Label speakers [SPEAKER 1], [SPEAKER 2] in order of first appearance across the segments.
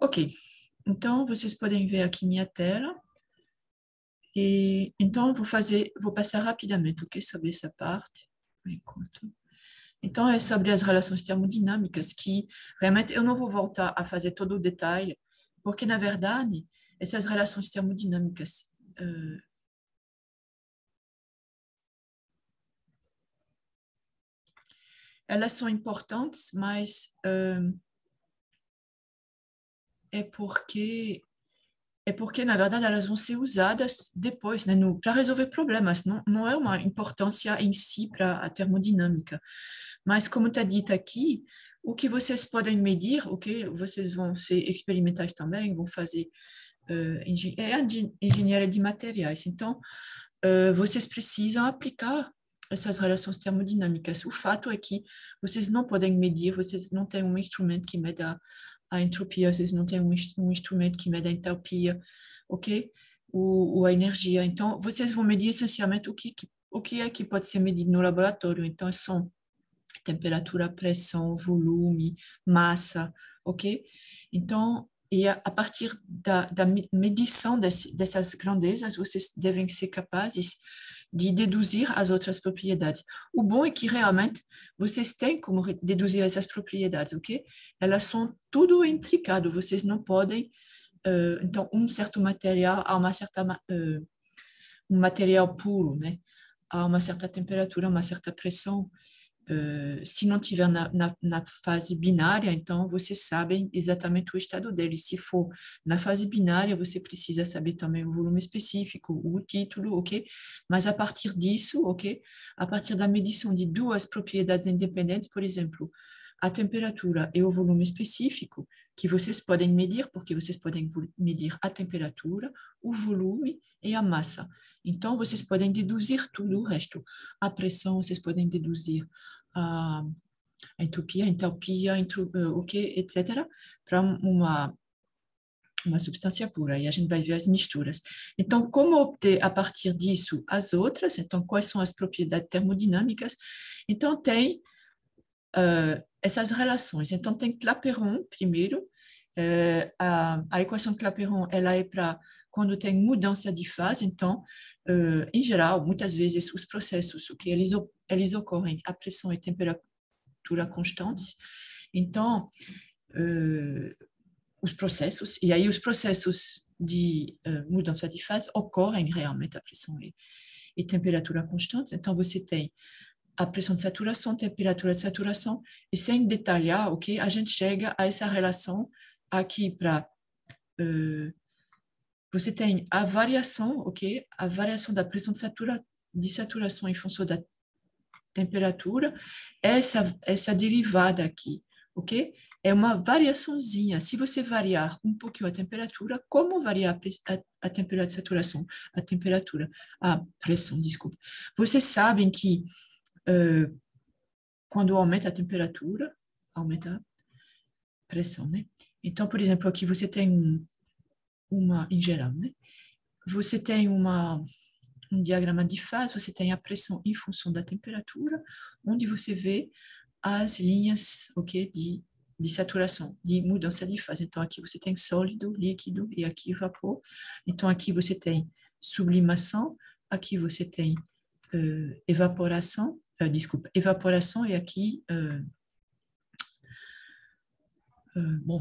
[SPEAKER 1] Ok, então vocês podem ver aqui minha tela. E então vou passar rapidamente, ok, sobre essa parte, por enquanto. Então é sobre as relações termodinâmicas que realmente eu não vou voltar a fazer todo o detalhe, porque na verdade essas relações termodinâmicas elas são importantes, mas é porque, na verdade, elas vão ser usadas depois, né, para resolver problemas. Não é uma importância em si para a termodinâmica. Mas, como está dito aqui, o que vocês podem medir, ok? Vocês vão ser experimentais também, vão fazer engenharia de materiais. Então, vocês precisam aplicar essas relações termodinâmicas. O fato é que vocês não podem medir, vocês não têm um instrumento que mede a entropia, vocês não têm um instrumento que mede a entalpia, ok? Ou a energia. Então, vocês vão medir essencialmente o que é que pode ser medido no laboratório. Então, são temperatura, pressão, volume, massa, ok? Então, e a partir da medição dessas grandezas, vocês devem ser capazes de deduzir as outras propriedades. O bom é que realmente vocês têm como deduzir essas propriedades, ok? Elas são tudo intricado, vocês não podem, então, um certo material a uma certa, um material puro, né? A uma certa temperatura, uma certa pressão, se não tiver na fase binária, então vocês sabem exatamente o estado dele. Se for na fase binária, você precisa saber também o volume específico, o título, ok? Mas a partir disso, ok? A partir da medição de duas propriedades independentes, por exemplo, a temperatura e o volume específico, que vocês podem medir, porque vocês podem medir a temperatura, o volume e a massa. Então, vocês podem deduzir tudo o resto. A pressão, vocês podem deduzir a entropia, entalpia, etc., para uma substância pura, e a gente vai ver as misturas. Então, como obter a partir disso as outras? Então, quais são as propriedades termodinâmicas? Então, tem essas relações. Então, tem Clapeyron primeiro. A equação de Clapeyron, ela é para quando tem mudança de fase. Então, em geral, muitas vezes os processos, o que eles ocorrem a pressão e temperatura constantes. Então, os processos de mudança de fase ocorrem realmente a pressão e temperatura constantes. Então, você tem a pressão de saturação, temperatura de saturação, e sem detalhar, ok, a gente chega a essa relação aqui para você tem a variação, ok, a variação da pressão de saturação em função da temperatura, essa derivada aqui, ok? É uma variaçãozinha. Se você variar um pouquinho a temperatura, como variar a temperatura de saturação? A pressão, desculpa. Vocês sabem que quando aumenta a temperatura, aumenta a pressão, né? Então, por exemplo, aqui você tem em geral, né? Você tem um diagrama de fase, você tem a pressão em função da temperatura, onde você vê as linhas, ok, de saturação, de mudança de fase. Então, aqui você tem sólido, líquido e aqui vapor. Então, aqui você tem sublimação, aqui você tem evaporação e aqui,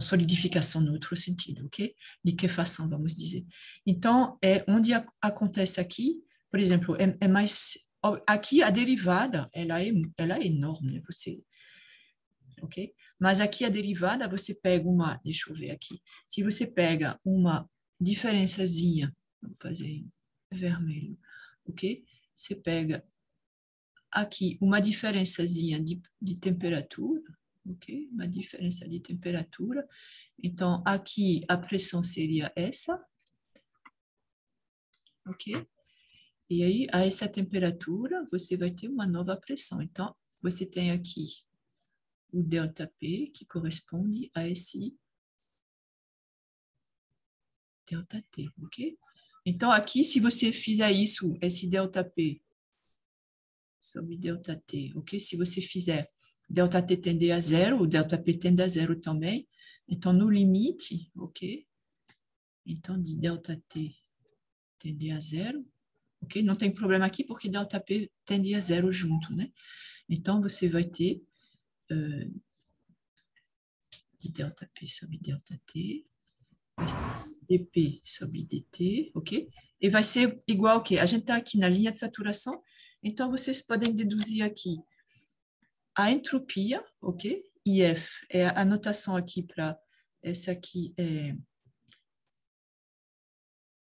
[SPEAKER 1] solidificação no outro sentido, ok? Liquefação, vamos dizer. Então, onde acontece aqui, por exemplo, aqui a derivada, ela é enorme, ok? Mas aqui a derivada, você pega deixa eu ver aqui, se você pega uma diferençazinha, vou fazer em vermelho, ok? Você pega aqui uma diferençazinha de temperatura, ok? Uma diferença de temperatura. Então, aqui a pressão seria essa, ok? E aí, a essa temperatura, você vai ter uma nova pressão. Então, você tem aqui o ΔP, que corresponde a esse ΔT, ok? Então, aqui, se você fizer isso, esse ΔP sobre ΔT, ok? Se você fizer ΔT tender a zero, o ΔP tende a zero também, Então, no limite, ok? Então, de ΔT tende a zero, ok? Não tem problema aqui, porque ΔP tende a zero junto, né? Então, você vai ter de ΔP sobre ΔT, vai ser dP sobre dt, ok? E vai ser igual ao quê? A gente está aqui na linha de saturação, então vocês podem deduzir aqui a entropia, ok? IF é a anotação aqui para essa aqui é...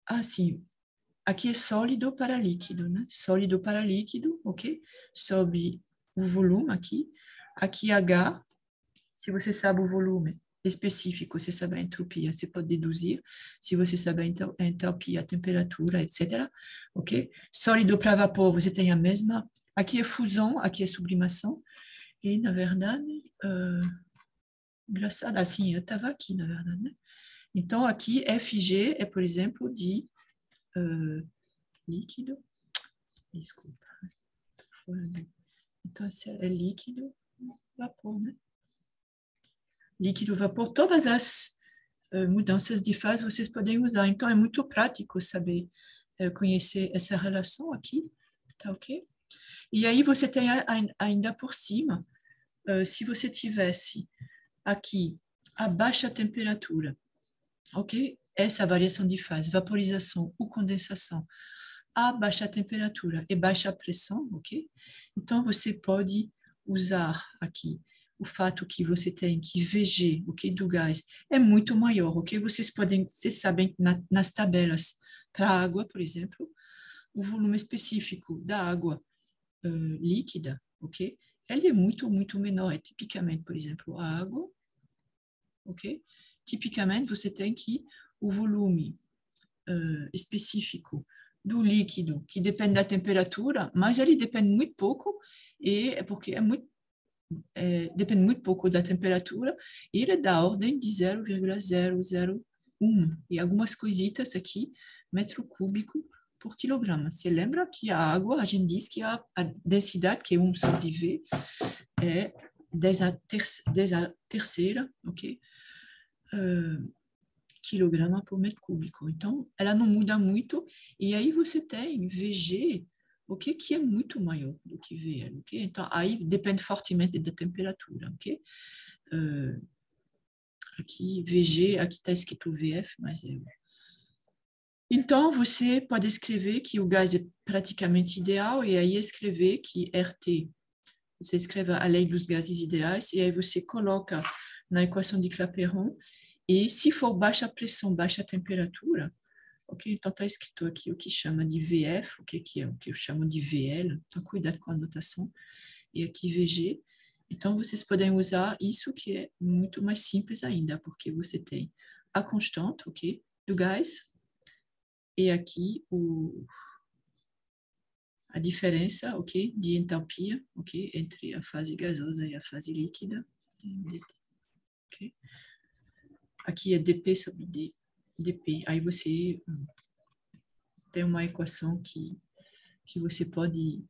[SPEAKER 1] Ah, sim. Aqui é sólido para líquido, né? Sólido para líquido, ok? Sobre o volume aqui. Aqui H, se você sabe o volume específico, você sabe a entropia, você pode deduzir. Se você sabe a entropia, a temperatura, etc. Ok? Sólido para vapor, você tem a mesma. Aqui é fusão, aqui é sublimação. E, na verdade, engraçado, assim, eu estava aqui, na verdade, né? Então, aqui, FG é, por exemplo, de líquido. Desculpa. Então, esse é líquido, vapor, né? Líquido, vapor, todas as mudanças de fase vocês podem usar. Então, é muito prático saber conhecer essa relação aqui, tá ok? E aí, você tem ainda por cima, se você tivesse aqui a baixa temperatura, ok? Essa variação de fase, vaporização ou condensação, a baixa temperatura e baixa pressão, ok? Então, você pode usar aqui o fato que você tem que VG, ok, do gás, é muito maior, ok? Vocês sabem, nas tabelas para a água, por exemplo, o volume específico da água líquida, ok? Ele é muito, muito menor. É tipicamente, por exemplo, a água, ok? Tipicamente, você tem que o volume específico do líquido, que depende da temperatura, mas ele depende muito pouco, e é porque depende muito pouco da temperatura, e ele é da ordem de 0,001, e algumas coisitas aqui, metro cúbico por quilograma. Você lembra que a água, a gente diz que a densidade, que é 1 sobre V, é 10 a terceira, ok? Quilograma por metro cúbico. Então, ela não muda muito, e aí você tem VG, ok, que é muito maior do que VL, ok? Então, aí depende fortemente da temperatura, ok? Aqui, VG, aqui está escrito VF, mas é... Então, você pode escrever que o gás é praticamente ideal, e aí escrever que RT, você escreve a lei dos gases ideais, e aí você coloca na equação de Clapeyron, e se for baixa pressão, baixa temperatura, ok? Então está escrito aqui o que chama de VF, que é o que eu chamo de VL, então cuidado com a anotação, e aqui VG. Então vocês podem usar isso que é muito mais simples ainda, porque você tem a constante, ok, do gás, e aqui a diferença, ok, de entalpia, ok, entre a fase gasosa e a fase líquida, ok? Aqui é dP sobre dP. Aí você tem uma equação que você pode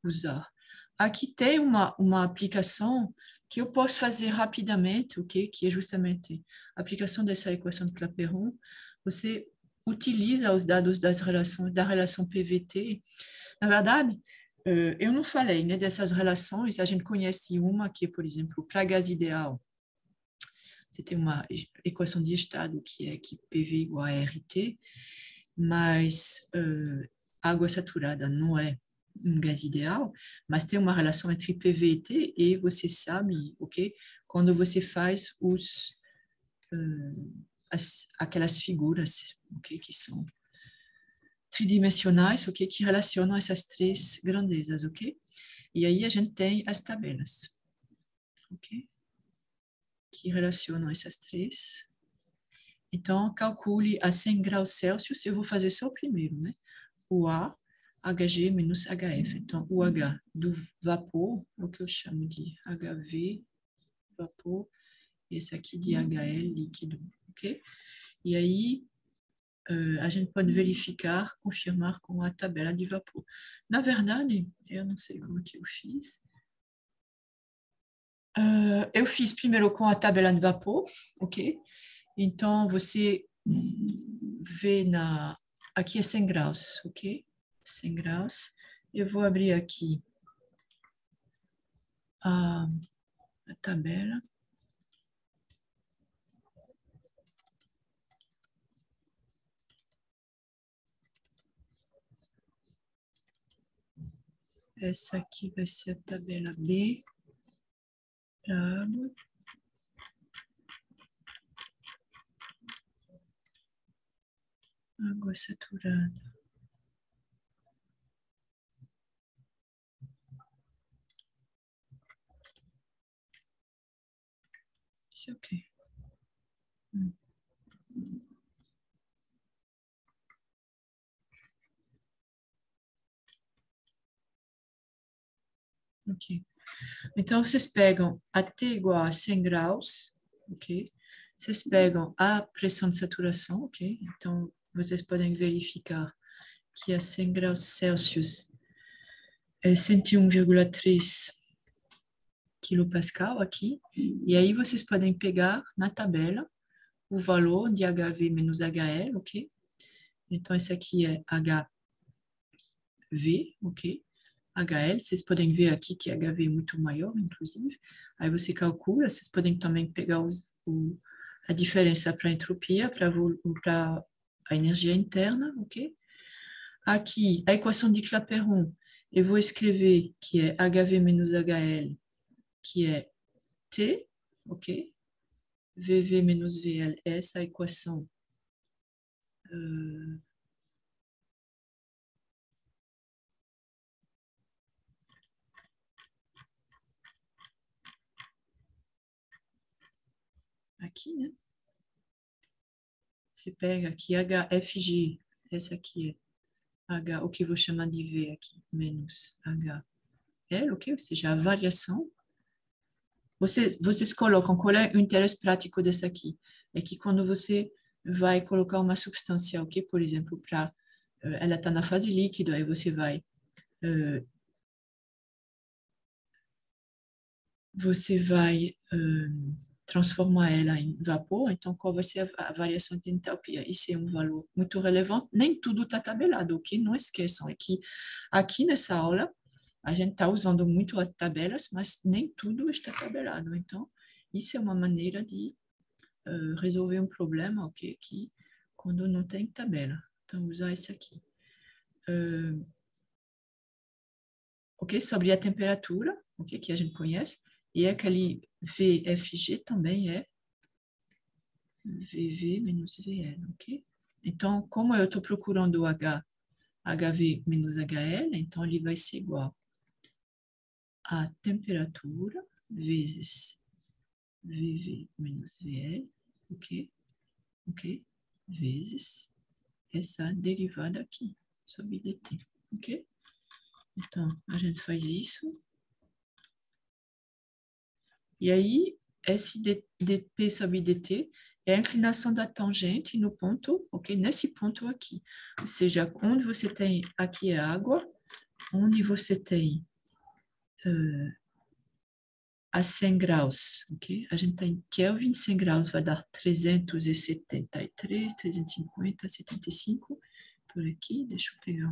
[SPEAKER 1] usar. Aqui tem uma aplicação que eu posso fazer rapidamente, ok? Que é justamente a aplicação dessa equação de Clapeyron. Você utiliza os dados da relação PVT. Na verdade, eu não falei, né, dessas relações. A gente conhece uma que é, por exemplo, para gás ideal, você tem uma equação de estado que é que PV igual a RT, mas água saturada não é um gás ideal, mas tem uma relação entre PV e T, e você sabe, ok? Quando você faz aquelas figuras, ok? Que são tridimensionais, ok? Que relacionam essas três grandezas, ok? E aí a gente tem as tabelas, ok? Que relacionam essas três. Então, calcule a 100 graus Celsius, eu vou fazer só o primeiro, né? O A, Hg menos Hf. Então, o H do vapor, é o que eu chamo de HV, vapor, e esse aqui de HL, líquido, ok? E aí, a gente pode verificar, confirmar com a tabela de vapor. Na verdade, eu não sei como que eu fiz. Eu fiz primeiro com a tabela de vapor, ok? Então, você vê aqui é 100 graus, ok? 100 graus. Eu vou abrir aqui a tabela. Essa aqui vai ser a tabela B para água. Água saturada. Isso aqui. Ok. Então, vocês pegam a T igual a 100 graus, ok? Vocês pegam a pressão de saturação, ok? Então, vocês podem verificar que a 100 graus Celsius é 101,3 kPa aqui. E aí, vocês podem pegar na tabela o valor de HV menos HL, ok? Então, esse aqui é HV, ok? HL, vocês podem ver aqui que HV é muito maior, inclusive. Aí você calcula, vocês podem também pegar a diferença para a entropia, para a energia interna, ok? Aqui, a equação de Clapeyron, eu vou escrever que é HV menos HL, que é T, ok? VV menos VL, essa é a equação aqui, né? Você pega aqui HFG, essa aqui é H, o que eu vou chamar de V aqui, menos HL, ok? Ou seja, a variação. Vocês colocam, qual é o interesse prático dessa aqui? É que quando você vai colocar uma substância, ok? Por exemplo, ela está na fase líquida, aí você vai transformar ela em vapor, então qual vai ser a variação de entalpia? Isso é um valor muito relevante. Nem tudo está tabelado, ok? Não esqueçam, é que aqui nessa aula a gente está usando muito as tabelas, mas nem tudo está tabelado. Então, isso é uma maneira de resolver um problema, ok? Que quando não tem tabela. Então, usar isso aqui. Ok? Sobre a temperatura, ok? Que a gente conhece. E aquele VFG também é VV menos VL, ok? Então, como eu estou procurando o HV menos HL, então ele vai ser igual a temperatura vezes VV menos VL, ok? Ok? Vezes essa derivada aqui, sobre dt, ok? Então, a gente faz isso. E aí, esse dp sobre dt é a inclinação da tangente no ponto, ok? Nesse ponto aqui. Ou seja, onde você tem, aqui é água, onde você tem a 100 graus, ok? A gente está em Kelvin, 100 graus vai dar 373, 350, 75, por aqui. Deixa eu pegar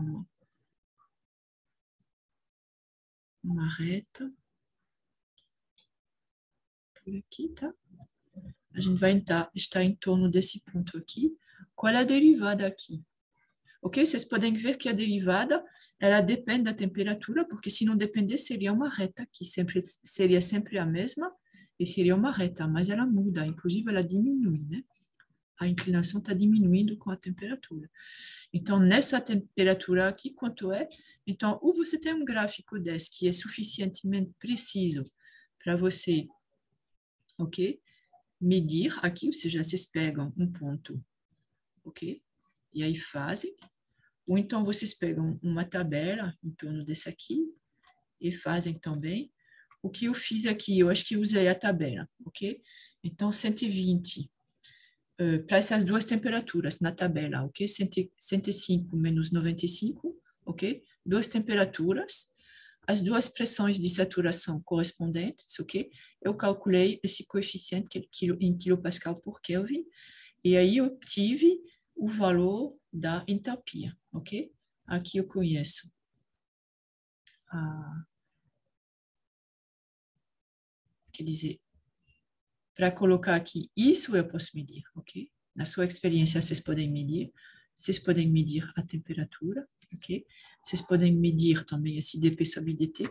[SPEAKER 1] uma reta. Por aqui, tá? A gente vai estar em torno desse ponto aqui. Qual é a derivada aqui? Ok? Vocês podem ver que a derivada, ela depende da temperatura, porque se não depender, seria uma reta aqui. Seria sempre a mesma e seria uma reta, mas ela muda. Inclusive, ela diminui, né? A inclinação está diminuindo com a temperatura. Então, nessa temperatura aqui, quanto é? Então, ou você tem um gráfico desse que é suficientemente preciso para você, ok? Medir aqui, ou seja, vocês pegam um ponto, ok? E aí fazem. Ou então vocês pegam uma tabela em torno desse aqui e fazem também. O que eu fiz aqui, eu acho que usei a tabela, ok? Então, 120 para essas duas temperaturas na tabela, ok? 105 menos 95, ok? Duas temperaturas. as duas pressões de saturação correspondentes, ok? Eu calculei esse coeficiente em kilopascal por Kelvin, e aí eu obtive o valor da entalpia, ok? Aqui eu conheço quer dizer, para colocar aqui, isso eu posso medir, ok? Na sua experiência, vocês podem medir a temperatura, ok? Vocês podem medir também esse dP sobre dt.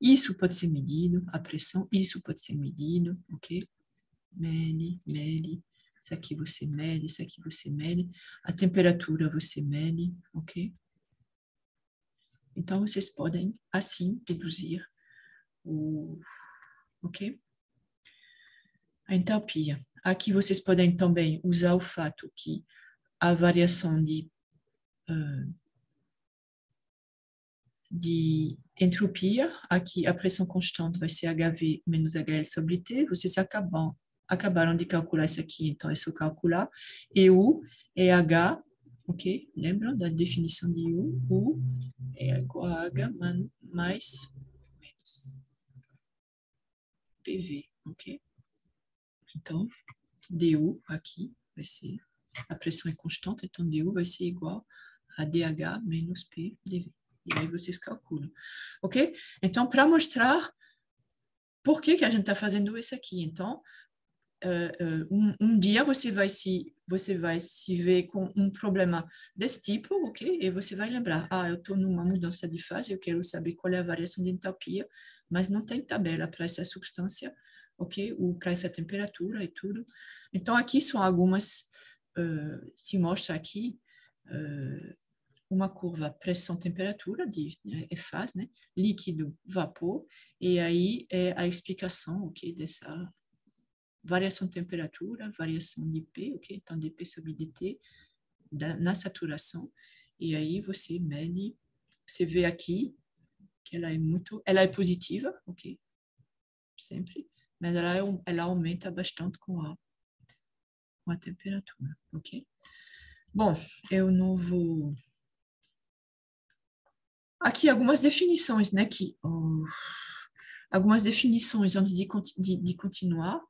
[SPEAKER 1] Isso pode ser medido, a pressão, isso pode ser medido, ok? Mede. Isso aqui você mede, isso aqui você mede. A temperatura você mede, ok? Então, vocês podem, assim, deduzir ok? A entalpia. Aqui vocês podem também usar o fato que a variação de entropia, aqui a pressão constante vai ser HV menos HL sobre T, vocês acabaram de calcular isso aqui, então é só calcular, e U é H, ok? Lembram da definição de U? U é igual a H mais menos PV, ok? Então, DU aqui vai ser, a pressão é constante, então DU vai ser igual a DH menos PdV. E aí vocês calculam, ok? Então, para mostrar por que a gente está fazendo isso aqui, então, um dia você vai se ver com um problema desse tipo, ok? E você vai lembrar, eu estou numa mudança de fase, eu quero saber qual é a variação de entalpia, mas não tem tabela para essa substância, ok? Ou para essa temperatura e tudo. Então, aqui são algumas, se mostra aqui, uma curva pressão-temperatura, é fase, né? Líquido, vapor, e aí é a explicação, ok, dessa variação de temperatura, variação de P, ok? Então, dP sobre dt na saturação, e aí você mede, você vê aqui que ela é positiva, ok? Sempre, mas ela aumenta bastante com a temperatura, ok? Bom, eu não vou... Aqui algumas definições, né? Algumas definições antes de continuar.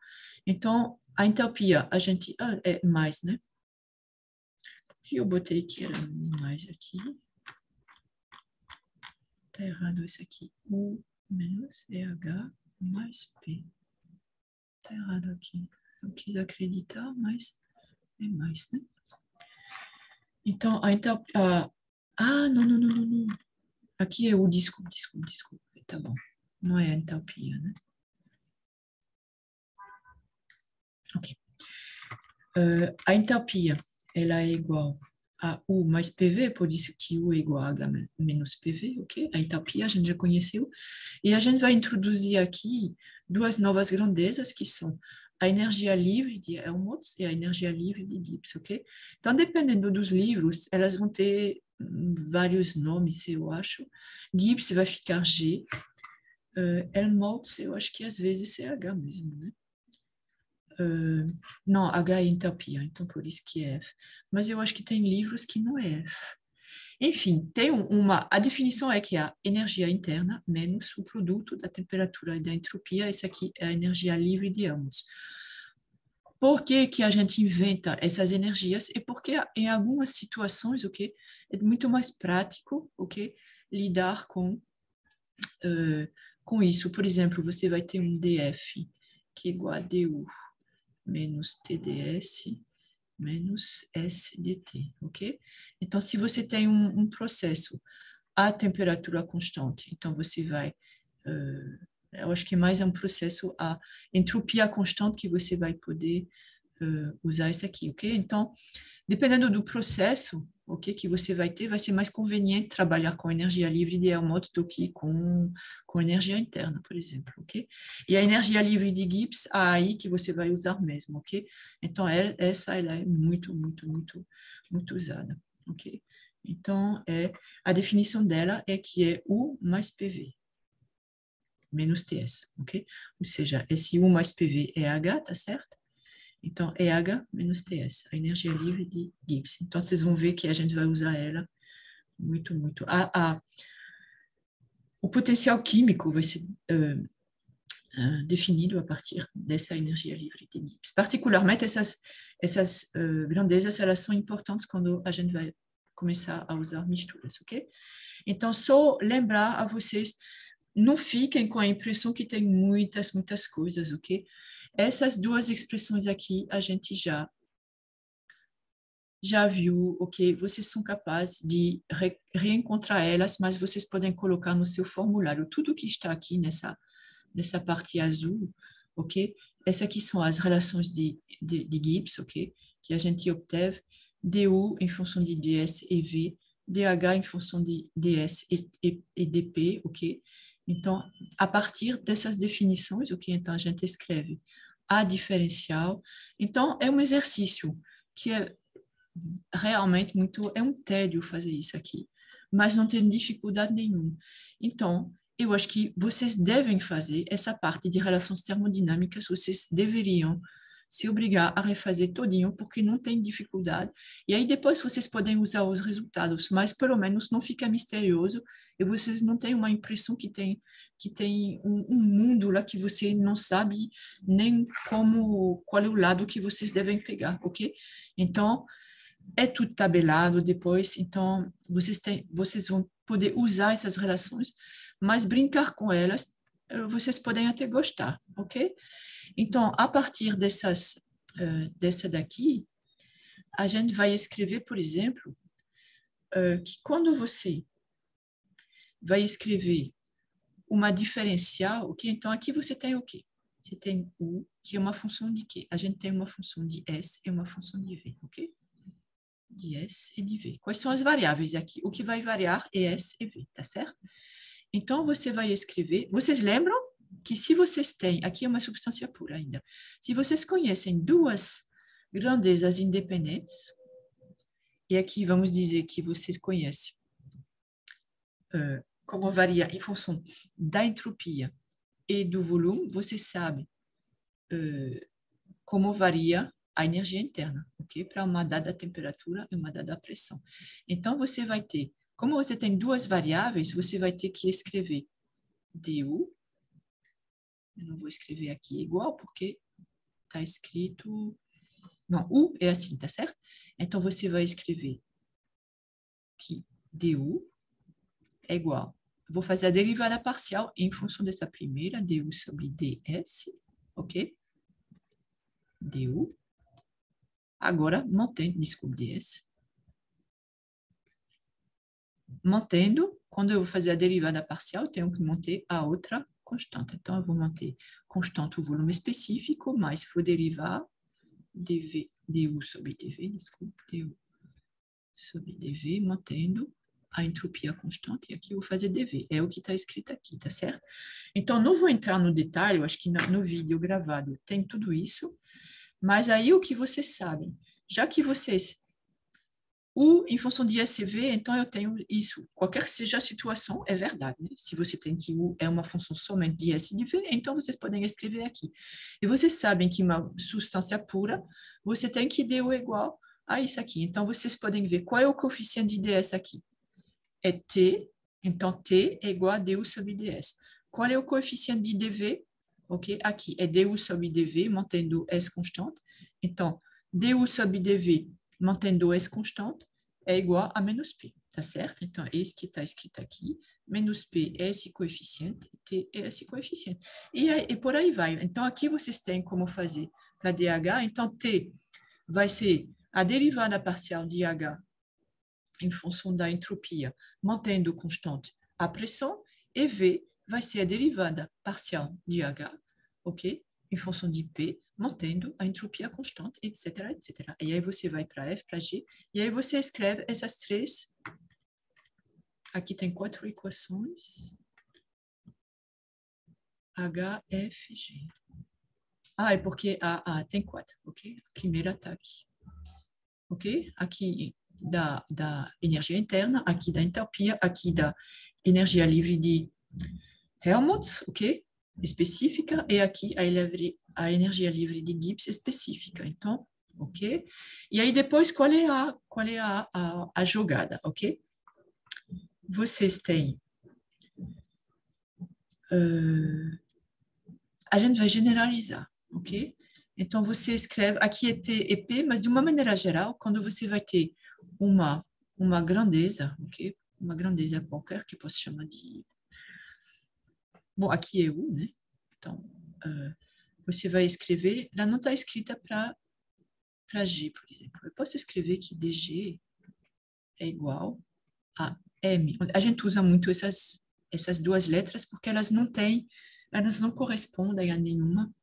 [SPEAKER 1] Então, a entalpia, a gente... é mais, né? O que eu botei que era mais aqui? Tá errado isso aqui. U menos EH mais P. Tá errado aqui. Eu quis acreditar, mas é mais, né? Então, a entalpia... não. Aqui é o desculpa. Tá bom. Não é a entalpia, né? Ok. A entalpia, ela é igual a U mais PV, por isso que U é igual a H menos PV, ok? A entalpia a gente já conheceu. E a gente vai introduzir aqui duas novas grandezas, que são a energia livre de Helmholtz e a energia livre de Gibbs, ok? Então, dependendo dos livros, elas vão ter vários nomes, eu acho. Gibbs vai ficar G. Helmholtz, eu acho que às vezes é H mesmo, né? Não, H é entalpia, então por isso que é F. Mas eu acho que tem livros que não é F. Enfim, tem a definição é que a energia interna menos o produto da temperatura e da entropia, essa aqui é a energia livre de Helmholtz. Por que que a gente inventa essas energias? É porque em algumas situações, ok, é muito mais prático, ok, lidar com isso. Por exemplo, você vai ter um DF que é igual a DU menos TdS menos SdT, ok? Então, se você tem um processo a temperatura constante, então você vai, eu acho que mais é um processo a entropia constante que você vai poder usar isso aqui, ok? Então, dependendo do processo, ok, que você vai ter, vai ser mais conveniente trabalhar com energia livre de Helmholtz do que com energia interna, por exemplo, ok? E a energia livre de Gibbs, aí que você vai usar mesmo, ok? Então, essa ela é muito usada, ok? Então, a definição dela é que é U mais PV, menos TS, ok? Ou seja, esse U mais PV é H, tá certo? Então, é H menos TS, a energia livre de Gibbs. Então, vocês vão ver que a gente vai usar ela muito. o potencial químico vai ser definido a partir dessa energia livre de Gibbs. Particularmente, essas grandezas, elas são importantes quando a gente vai começar a usar misturas, ok? Então, só lembrar a vocês, não fiquem com a impressão que tem muitas coisas, ok? Essas duas expressões aqui, a gente já viu, ok? Vocês são capazes de reencontrar elas, mas vocês podem colocar no seu formulário tudo que está aqui nessa parte azul, ok? Essas aqui são as relações de Gibbs, ok? Que a gente obteve, du em função de ds e v, dh em função de ds e dp, ok? Então, a partir dessas definições, ok? Então, a gente escreve a diferencial. Então, é um exercício que é realmente muito... É um tédio fazer isso aqui, mas não tem dificuldade nenhuma. Então, eu acho que vocês devem fazer essa parte de relações termodinâmicas, vocês deveriam se obrigar a refazer todinho, porque não tem dificuldade. E aí depois vocês podem usar os resultados, mas pelo menos não fica misterioso e vocês não têm uma impressão que tem um mundo lá que você não sabe nem qual é o lado que vocês devem pegar, ok? Então, é tudo tabelado depois, então vocês vão poder usar essas relações, mas brincar com elas, vocês podem até gostar, ok? Então, a partir dessa daqui, a gente vai escrever, por exemplo, que quando você vai escrever uma diferencial, ok? Então, aqui você tem o quê? Você tem U, que é uma função de quê? A gente tem uma função de S e uma função de V, ok? De S e de V. Quais são as variáveis aqui? O que vai variar é S e V, tá certo? Então, você vai escrever... Vocês lembram que se vocês têm... Aqui é uma substância pura ainda. Se vocês conhecem duas grandezas independentes, e aqui vamos dizer que você conhece como varia em função da entropia e do volume, você sabe como varia a energia interna, ok? Para uma dada temperatura e uma dada pressão. Então, você vai ter... Como você tem duas variáveis, você vai ter que escrever du. Eu não vou escrever aqui igual, porque está escrito... Não, U é assim, tá certo? Então, você vai escrever que du é igual. Vou fazer a derivada parcial em função dessa primeira, du sobre ds, ok? Du. Agora, mantendo, desculpe, ds. Mantendo, quando eu vou fazer a derivada parcial, eu tenho que manter a outra constante. Então, eu vou manter constante o volume específico, mas vou derivar dv, du sobre dv, desculpe, du sobre dv, mantendo a entropia constante, e aqui eu vou fazer dv, é o que está escrito aqui, tá certo? Então, não vou entrar no detalhe, eu acho que no vídeo gravado tem tudo isso, mas aí o que vocês sabem, já que vocês... U em função de S e V, então eu tenho isso. Qualquer que seja a situação, é verdade, né? Se você tem que U é uma função somente de S e de V, então vocês podem escrever aqui. E vocês sabem que uma substância pura, você tem que du igual a isso aqui. Então, vocês podem ver qual é o coeficiente de ds aqui. É T, então T é igual a du sobre ds. Qual é o coeficiente de dv? Ok, aqui é du sobre dv, mantendo S constante. Então, du sobre dv mantendo S constante, é igual a menos P, tá certo? Então, esse que está escrito aqui, menos P é esse coeficiente, T é esse coeficiente. E por aí vai. Então, aqui vocês têm como fazer para DH. Então, T vai ser a derivada parcial de H em função da entropia, mantendo constante a pressão, e V vai ser a derivada parcial de H, ok? Em função de P, mantendo a entropia constante, etc, etc. E aí você vai para F, para G, e aí você escreve essas três. Aqui tem 4 equações. H, F, G. Ah, é porque tem 4, ok? A primeira está aqui. Ok? Aqui da energia interna, aqui da entropia, aqui da energia livre de Helmholtz, ok? Específica, e aqui a energia livre de Gibbs específica. Então, ok? E aí depois, qual é a jogada, ok? Vocês têm a gente vai generalizar, ok? Então, você escreve, aqui é TEP, mas de uma maneira geral, quando você vai ter uma grandeza, ok? Uma grandeza qualquer, que posso chamar de... Bom, aqui é U, né? Então, você vai escrever, ela não está escrita para G, por exemplo. Eu posso escrever que DG é igual a M. A gente usa muito essas duas letras porque elas não correspondem a nenhuma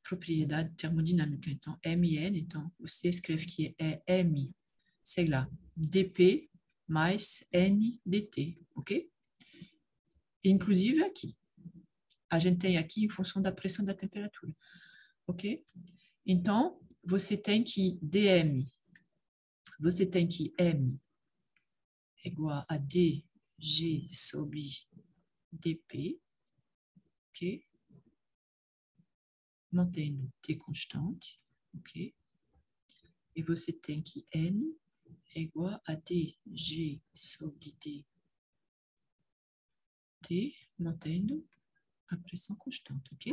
[SPEAKER 1] propriedade termodinâmica. Então, MN, então, você escreve que é M, sei lá, dP mais N dt, ok? Inclusive aqui. A gente tem aqui em função da pressão da temperatura, ok? Então, você tem que dm, você tem que M é igual a dg sobre dP, ok? Mantendo T constante, ok? E você tem que N é igual a dg sobre dt, mantendo a pressão constante, ok?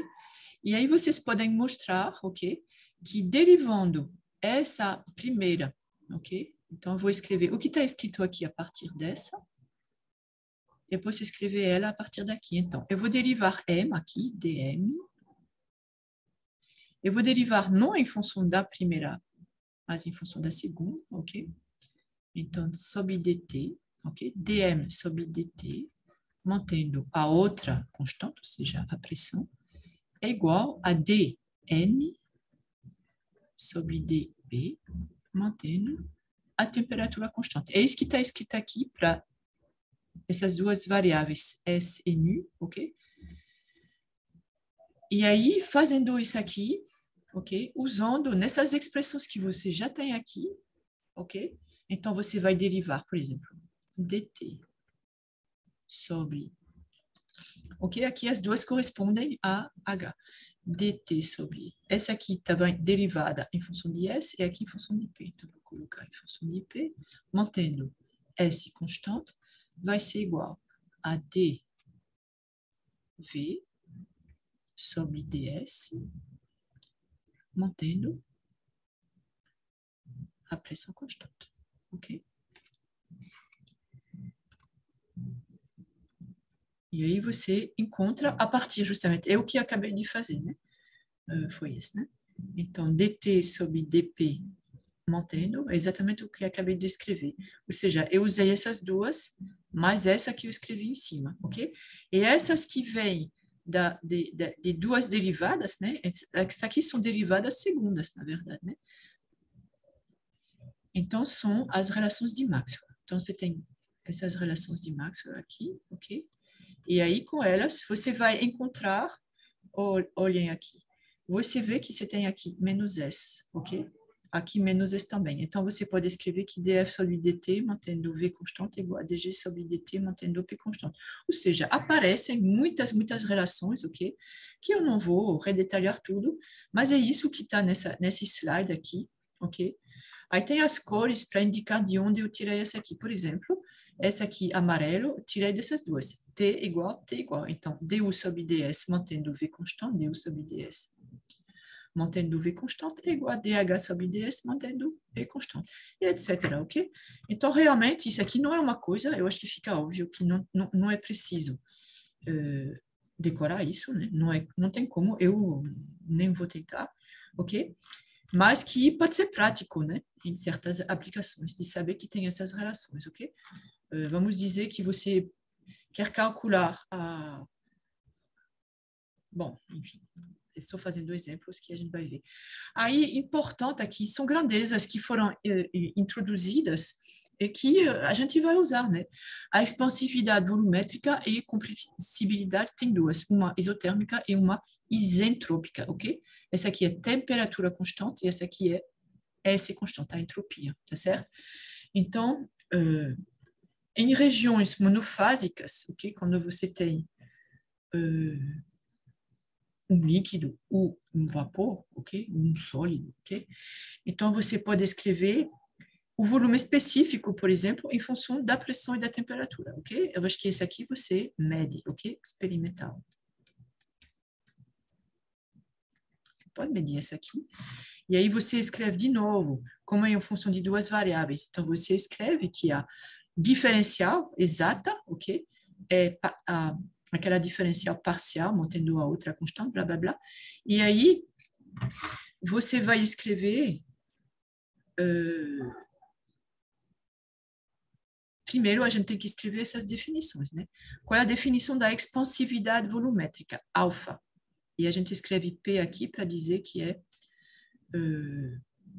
[SPEAKER 1] E aí vocês podem mostrar, ok, que derivando essa primeira, ok? Então, eu vou escrever o que está escrito aqui a partir dessa, eu posso escrever ela a partir daqui. Então, eu vou derivar M aqui, dm. Eu vou derivar não em função da primeira, mas em função da segunda, ok? Então, sobre dt, ok? dm sobre dt, mantendo a outra constante, ou seja, a pressão, é igual a dn sobre dp, mantendo a temperatura constante. É isso que está escrito aqui para essas duas variáveis, S e nu, ok? E aí, fazendo isso aqui, ok? Usando nessas expressões que você já tem aqui, ok? Então, você vai derivar, por exemplo, dt sobre... Ok? Aqui as duas correspondem a h. dt sobre... Essa aqui está derivada em função de S e aqui em função de P. Então, vou colocar em função de P, mantendo S constante, vai ser igual a dv sobre ds, mantendo a pressão constante. Ok? E aí você encontra a partir justamente, é o que eu acabei de fazer, né? Foi isso, né? Então, dt sobre dp mantendo é exatamente o que eu acabei de escrever. Ou seja, eu usei essas duas, mais essa que eu escrevi em cima, ok? E essas que vêm de duas derivadas, né? Essas aqui são derivadas segundas, na verdade, né? Então, são as relações de Maxwell. Então, você tem essas relações de Maxwell aqui, ok? E aí, com elas, você vai encontrar, olhem aqui, você vê que você tem aqui menos S, ok? Aqui menos S também. Então, você pode escrever que df sobre dt, mantendo V constante, é igual a dg sobre dt, mantendo P constante. Ou seja, aparecem muitas relações, ok? Que eu não vou redetalhar tudo, mas é isso que está nesse slide aqui, ok? Aí tem as cores para indicar de onde eu tirei essa aqui. Por exemplo, essa aqui, amarelo, tirei dessas duas. T igual, T igual. Então, du sobre ds, mantendo V constante, du sobre ds, mantendo V constante, é igual a dh sobre ds, mantendo V constante, e etc. Ok? Então, realmente, isso aqui não é uma coisa, eu acho que fica óbvio que não é preciso decorar isso, né? Não tem como, eu nem vou tentar, ok? Mas que pode ser prático, né? Em certas aplicações, de saber que tem essas relações, ok? Vamos dizer que você quer calcular a... Bom, enfim, estou fazendo exemplos que a gente vai ver. Aí, importante aqui, são grandezas que foram introduzidas e que a gente vai usar, né? A expansividade volumétrica e compressibilidade tem duas, uma isotérmica e uma isentrópica, ok? Essa aqui é temperatura constante e essa aqui é S constante, a entropia, tá certo? Então, em regiões monofásicas, ok? Quando você tem um líquido ou um vapor, ok? Um sólido, ok? Então, você pode escrever o volume específico, por exemplo, em função da pressão e da temperatura, ok? Eu acho que esse aqui você mede, ok? Experimental. Você pode medir essa aqui. E aí você escreve de novo, como é em função de duas variáveis. Então, você escreve que a diferencial exata, ok? É aquela diferencial parcial, mantendo a outra constante, blá, blá, blá. E aí, você vai escrever... primeiro, a gente tem que escrever essas definições, né? Qual é a definição da expansividade volumétrica? Alfa. E a gente escreve P aqui para dizer que é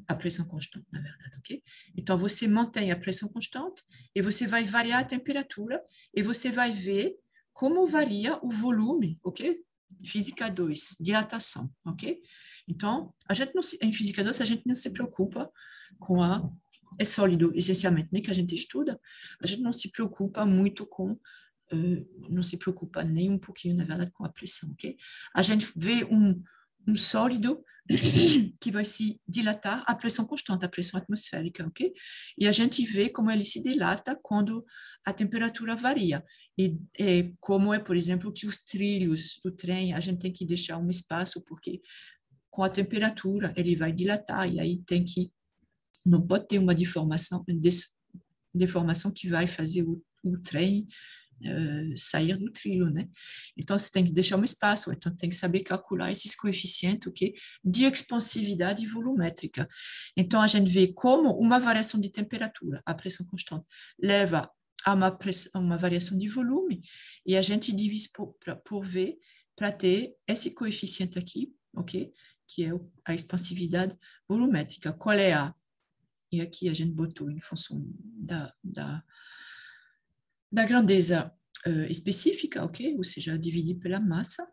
[SPEAKER 1] a pressão constante, na verdade, ok? Então, você mantém a pressão constante e você vai variar a temperatura e você vai ver como varia o volume, ok? Física 2, dilatação, ok? Então, em Física 2, a gente não se preocupa com é sólido, essencialmente, né, que a gente estuda, a gente não se preocupa muito com, não se preocupa nem um pouquinho, na verdade, com a pressão, ok? A gente vê um sólido que vai se dilatar à pressão constante, à pressão atmosférica, ok? E a gente vê como ele se dilata quando a temperatura varia. E como é, por exemplo, que os trilhos do trem, a gente tem que deixar um espaço, porque com a temperatura ele vai dilatar, e aí não pode ter uma deformação que vai fazer o trem sair do trilho, né? Então, você tem que deixar um espaço, então tem que saber calcular esses coeficientes, ok? De expansividade volumétrica. Então, a gente vê como uma variação de temperatura, a pressão constante, leva a uma variação de volume, e a gente divide por V para ter esse coeficiente aqui, ok? Que é a expansividade volumétrica. Qual é a? E aqui a gente botou em função da grandeza específica, ok? Ou seja, dividir pela massa.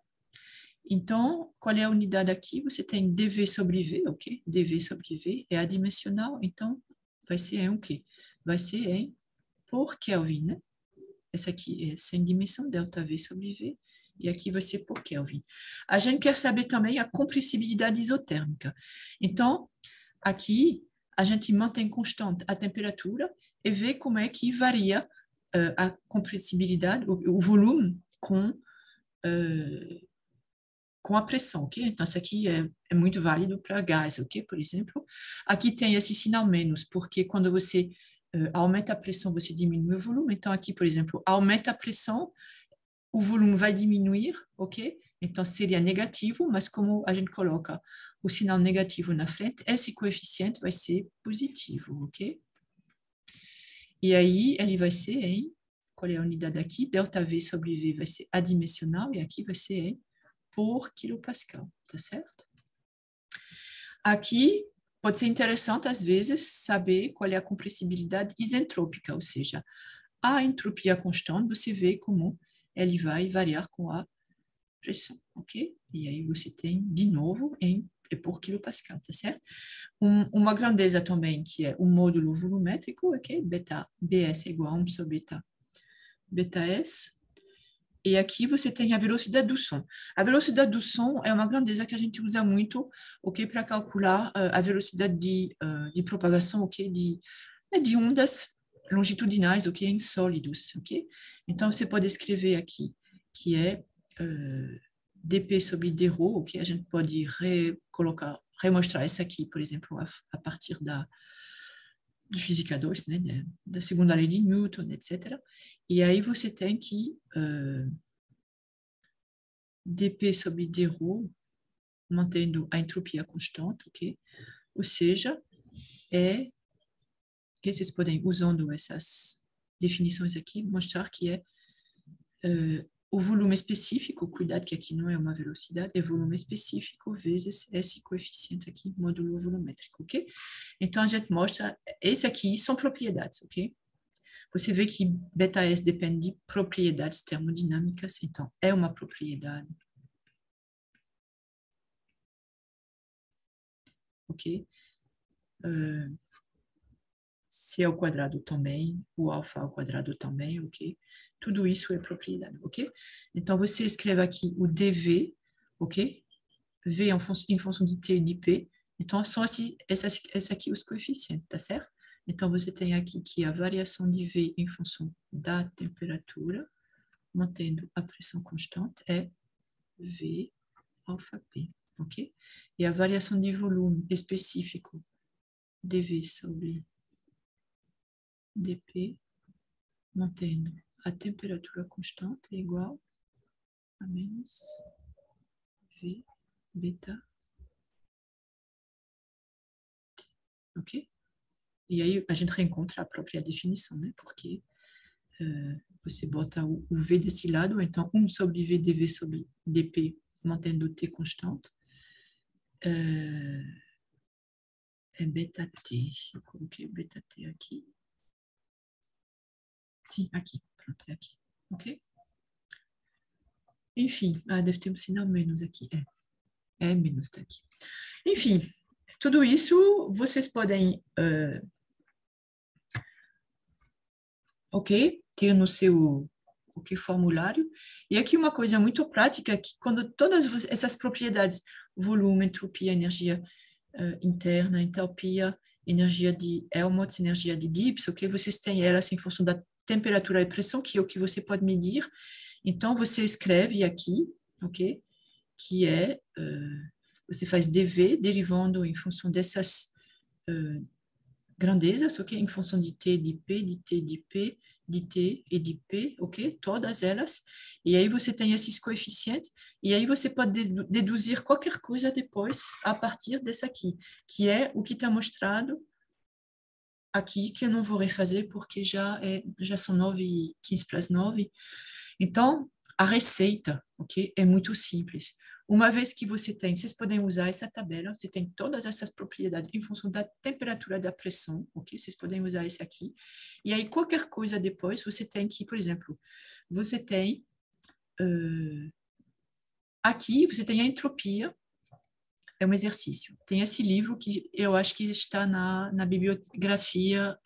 [SPEAKER 1] Então, qual é a unidade aqui? Você tem dV sobre V, ok? dV sobre V é adimensional, então vai ser em o quê? Vai ser em por Kelvin, né? Essa aqui é sem dimensão, delta V sobre V, e aqui vai ser por Kelvin. A gente quer saber também a compressibilidade isotérmica. Então, aqui, a gente mantém constante a temperatura e vê como é que varia a compressibilidade, o volume com a pressão, ok? Então, isso aqui é muito válido para gás, ok? Por exemplo, aqui tem esse sinal menos, porque quando você aumenta a pressão, você diminui o volume. Então, aqui, por exemplo, aumenta a pressão, o volume vai diminuir, ok? Então, seria negativo, mas como a gente coloca o sinal negativo na frente, esse coeficiente vai ser positivo, ok? E aí, ele vai ser em, qual é a unidade aqui? Delta V sobre V vai ser adimensional, e aqui vai ser em por quilopascal, tá certo? Aqui, pode ser interessante, às vezes, saber qual é a compressibilidade isentrópica, ou seja, a entropia constante, você vê como ele vai variar com a pressão, ok? E aí você tem, de novo, por quilopascal, tá certo? Uma grandeza também, que é o módulo volumétrico, ok? Beta BS é igual a 1 sobre beta S. E aqui você tem a velocidade do som. A velocidade do som é uma grandeza que a gente usa muito, ok? Para calcular a velocidade de propagação, ok? De ondas longitudinais, ok? Em sólidos, ok? Então, você pode escrever aqui, que é dp sobre dρ, ok? A gente pode remostrar essa aqui, por exemplo, a partir de Física 2, né? Da segunda lei de Newton, etc. E aí você tem que dp sobre dρ, mantendo a entropia constante, ok? Ou seja, que vocês podem, usando essas definições aqui, mostrar que é o volume específico, cuidado que aqui não é uma velocidade, é volume específico vezes esse coeficiente aqui, módulo volumétrico, ok? Então, a gente mostra, esse aqui são propriedades, ok? Você vê que beta S depende de propriedades termodinâmicas, então é uma propriedade, ok? C ao quadrado também, o alfa ao quadrado também, ok? Tudo isso é propriedade, ok? Então, você escreve aqui o dV, ok? V em função de T e de P. Então, são esses aqui os coeficientes, tá certo? Então, você tem aqui que a variação de V em função da temperatura, mantendo a pressão constante, é V alfa P, ok? E a variação de volume específico dV sobre dP, mantendo a temperatura constante, é igual a menos V beta, ok? E aí a gente reencontra a própria definição, né? Porque você bota o V desse lado, então 1 sobre V dV sobre dP, mantendo T constante, é beta T. Eu coloquei beta T aqui. Sim, aqui. Pronto, é aqui. Ok? Enfim, deve ter um sinal menos aqui. É menos tá aqui. Enfim, tudo isso vocês podem, ok? Ter no seu formulário. E aqui uma coisa muito prática, que quando todas essas propriedades, volume, entropia, energia interna, entalpia, energia de Helmholtz, energia de Gibbs, ok? Vocês têm elas em função da temperatura e pressão, que é o que você pode medir. Então, você escreve aqui, ok? Que é, você faz dV derivando em função dessas grandezas, ok? Em função de T, de P, de T, de P, de T e de P, ok? Todas elas. E aí você tem esses coeficientes, e aí você pode deduzir qualquer coisa depois a partir dessa aqui, que é o que está mostrado aqui, que eu não vou refazer porque já são 9h15 para as 9. Então, a receita, ok? É muito simples. Uma vez que vocês podem usar essa tabela, você tem todas essas propriedades em função da temperatura da pressão, ok? Vocês podem usar isso aqui. E aí, qualquer coisa depois, você tem que, por exemplo, você tem aqui, você tem a entropia, é um exercício. Tem esse livro que eu acho que está na bibliografia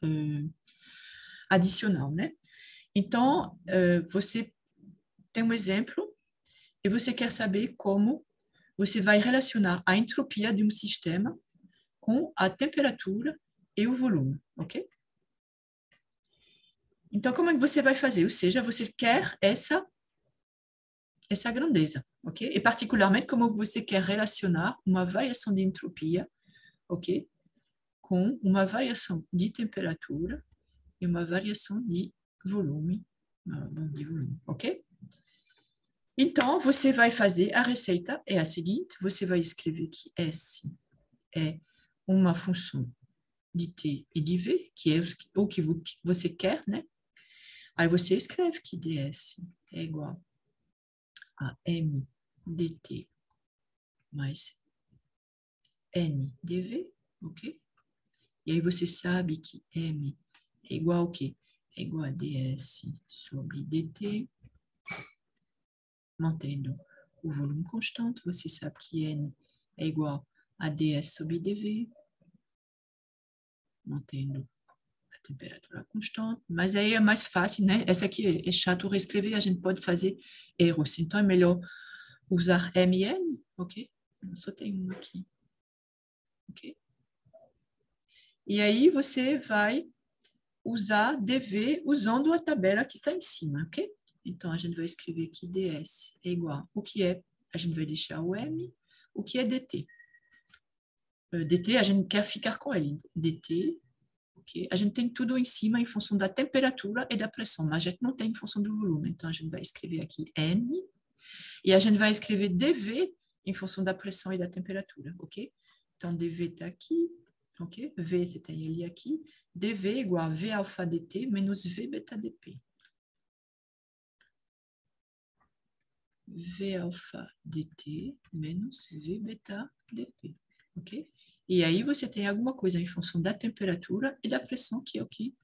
[SPEAKER 1] adicional, né? Então, você tem um exemplo e você quer saber como você vai relacionar a entropia de um sistema com a temperatura e o volume, ok? Então, como é que você vai fazer? Ou seja, você quer essa grandeza, ok? E particularmente como você quer relacionar uma variação de entropia, ok? Com uma variação de temperatura e uma variação de volume, ok? Então, você vai fazer a receita, é a seguinte, você vai escrever que S é uma função de T e de V, que é o que você quer, né? Aí você escreve que ds é igual a m dt mais n dv, ok? E aí você sabe que m é igual ao quê? É igual a ds sobre dt, mantendo o volume constante. Você sabe que n é igual a ds sobre dv, mantendo a temperatura constante. Mas aí é mais fácil, né? Essa aqui é chato reescrever, a gente pode fazer erros. Então é melhor usar mn, ok? Eu só tem um aqui, ok? E aí você vai usar dv usando a tabela que está em cima, ok? Então, a gente vai escrever aqui ds é igual, o que é, a gente vai deixar o m, o que é dt. dt, a gente quer ficar com ele, dt, ok? A gente tem tudo em cima em função da temperatura e da pressão, mas a gente não tem em função do volume. Então, a gente vai escrever aqui n, e a gente vai escrever dv em função da pressão e da temperatura, ok? Então, dv está aqui, ok? V, você tem ele aqui. dv igual a V alfa dt menos V beta dp. V alfa dt menos V beta dp, ok? E aí você tem alguma coisa em função da temperatura e da pressão, que é o que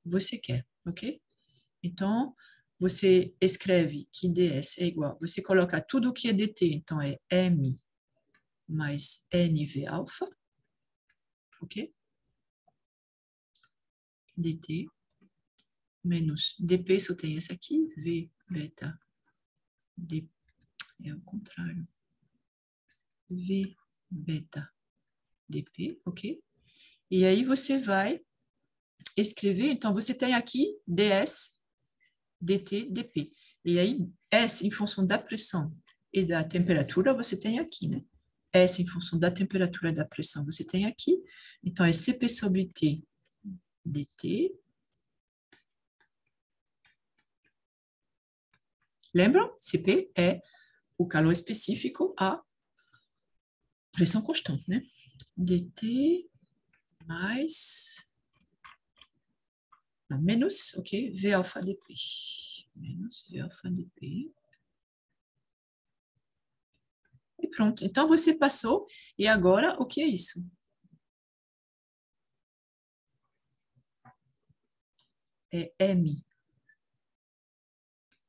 [SPEAKER 1] você quer, ok? Então, você escreve que ds é igual, você coloca tudo o que é dt, então é m mais nv alfa, ok? dt menos dp, só tem essa aqui, v beta dp, é o contrário, v beta dp, ok? E aí você vai escrever, então você tem aqui ds, dt, dp. E aí, S em função da pressão e da temperatura, você tem aqui, né? S em função da temperatura e da pressão, você tem aqui. Então, é Cp sobre T dt. Lembram? Cp é o calor específico à pressão constante, né? dt mais... Não, menos, ok? V alfa dp. Menos V alfa dp. E pronto. Então, você passou. E agora, o que é isso? É M.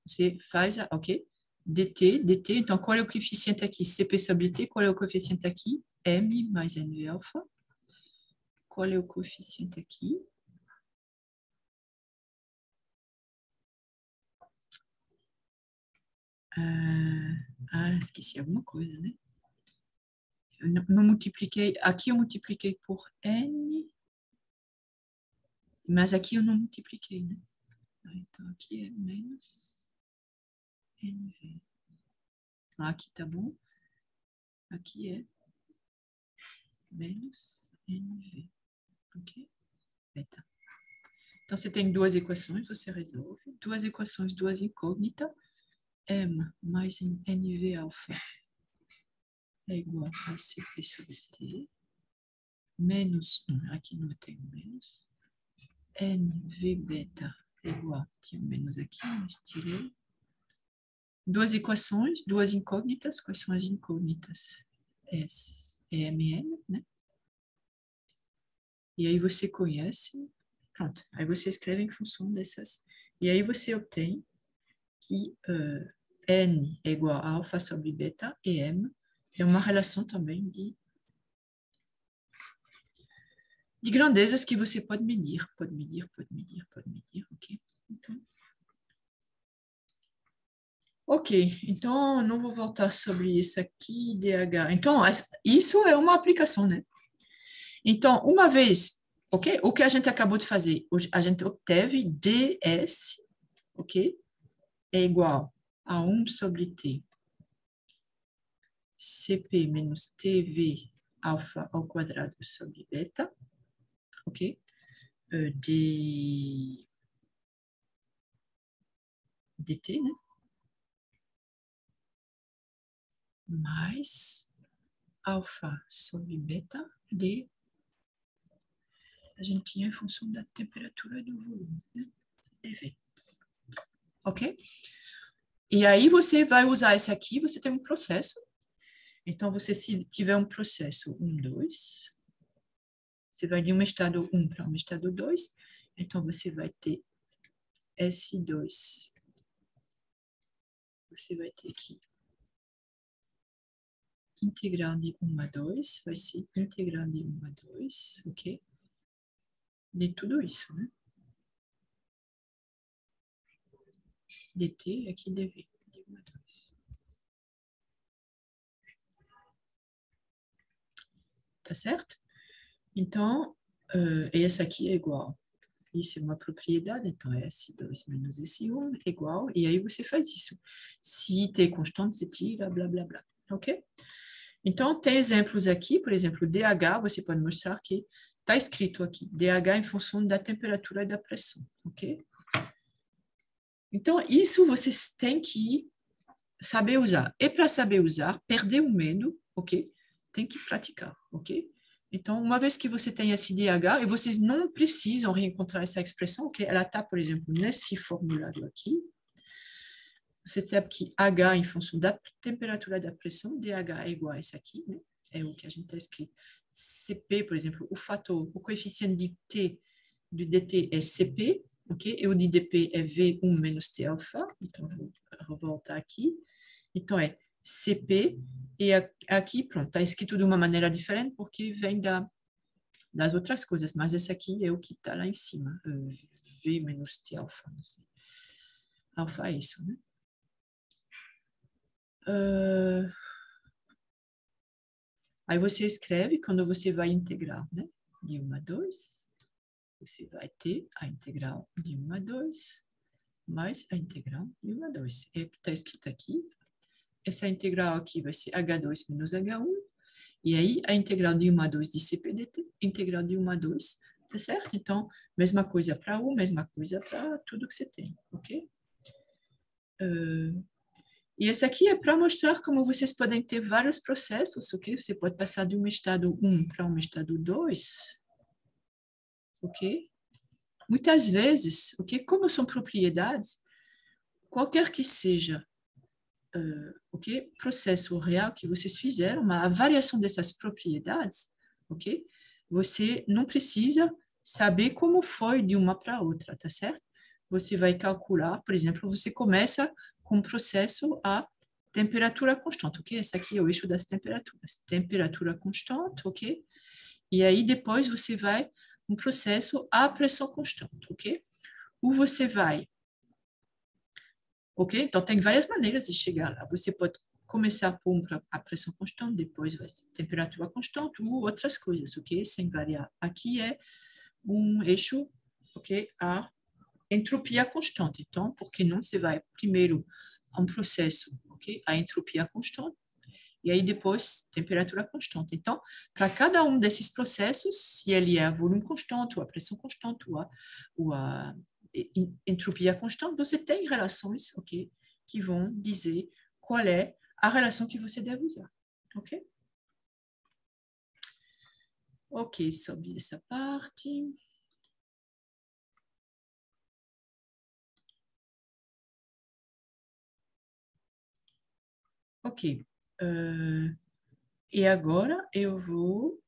[SPEAKER 1] Você faz, ok? dt. Então, qual é o coeficiente aqui? Cp sobre T. Qual é o coeficiente aqui? M mais NV alfa. Qual é o coeficiente aqui? Esqueci alguma coisa, né? Eu não multipliquei. Aqui eu multipliquei por N. Mas aqui eu não multipliquei, né? Então, aqui é menos NV. Aqui tá bom. Aqui é menos NV. Ok? Beta. Então, você tem duas equações, você resolve. Duas equações, duas incógnitas. M mais NV alfa é igual a Cp sobre T. Menos, aqui não tem menos. NV beta é igual, tinha menos aqui, mas tirei. Duas equações, duas incógnitas. Quais são as incógnitas? S e MN, né? E aí você conhece, pronto. Aí você escreve em função dessas. E aí você obtém que N é igual a alfa sobre beta e M é uma relação também de grandezas que você pode medir. Pode medir, ok? Ok, então não vou voltar sobre isso aqui, DH. Então, isso é uma aplicação, né? Então, uma vez, ok? O que a gente acabou de fazer? A gente obteve ds, ok? É igual a 1 sobre t Cp menos TV alfa ao quadrado sobre beta, ok? Dt, né? Mais alfa sobre beta de... A gente tinha em função da temperatura do volume, né? dV. Ok? E aí você vai usar esse aqui, você tem um processo. Então, você se tiver um processo 1, 2, você vai de um estado 1 para um estado 2, então você vai ter S2. Você vai ter aqui integral de 1 a 2, vai ser integral de 1 a 2, ok? De tudo isso, né? dt aqui dv, de 1 a 2. Tá certo? Então, essa aqui é igual. Isso é uma propriedade, então é S2 menos S1 é igual, e aí você faz isso. Se t é constante, você tira, blá, blá, blá. Ok? Então, tem exemplos aqui, por exemplo, DH, você pode mostrar que está escrito aqui, DH em função da temperatura e da pressão, ok? Então, isso vocês têm que saber usar. E para saber usar, perder o medo, ok? Tem que praticar, ok? Então, uma vez que você tem esse DH, e vocês não precisam reencontrar essa expressão, ok? Ela está, por exemplo, nesse formulário aqui. Você sabe que H em função da temperatura da pressão, DH é igual a esse aqui, né? É o que a gente está escrito. Cp, por exemplo, o fator, o coeficiente de T do dt é Cp, ok? E o de dp é V1 menos T alfa. Então, vou voltar aqui. Então, é Cp, e aqui, pronto, está escrito de uma maneira diferente, porque vem das outras coisas, mas esse aqui é o que está lá em cima, V menos T alfa, não sei. Alfa é isso, né? Aí você escreve quando você vai integrar, né? De 1 a 2, você vai ter a integral de 1 a 2 mais a integral de 1 a 2. É o que está escrito aqui. Essa integral aqui vai ser H2 menos H1. E aí, a integral de 1 a 2 de CP dt, integral de 1 a 2, tá certo? Então, mesma coisa para U, mesma coisa para tudo que você tem, ok? E esse aqui é para mostrar como vocês podem ter vários processos, ok? Você pode passar de um estado 1 para um estado 2, ok? Muitas vezes, ok? Como são propriedades, qualquer que seja ok? Processo real que vocês fizeram, uma avaliação dessas propriedades, ok? Você não precisa saber como foi de uma para outra, tá certo? Você vai calcular, por exemplo, você começa com um processo a temperatura constante, ok? Esse aqui é o eixo das temperaturas. Temperatura constante, ok? E aí depois você vai um processo a pressão constante, ok? Ou você vai, ok? Então tem várias maneiras de chegar lá. Você pode começar por a pressão constante, depois vai ser temperatura constante ou outras coisas, ok? Sem variar. Aqui é um eixo, ok? A entropia constante. Então, por que não você vai primeiro a um processo, ok? A entropia constante, e aí depois temperatura constante. Então, para cada um desses processos, se ele é a volume constante, ou a pressão constante, ou a entropia constante, você tem relações, ok? Que vão dizer qual é a relação que você deve usar, ok? Ok, sobre essa parte. Ok. E agora eu vou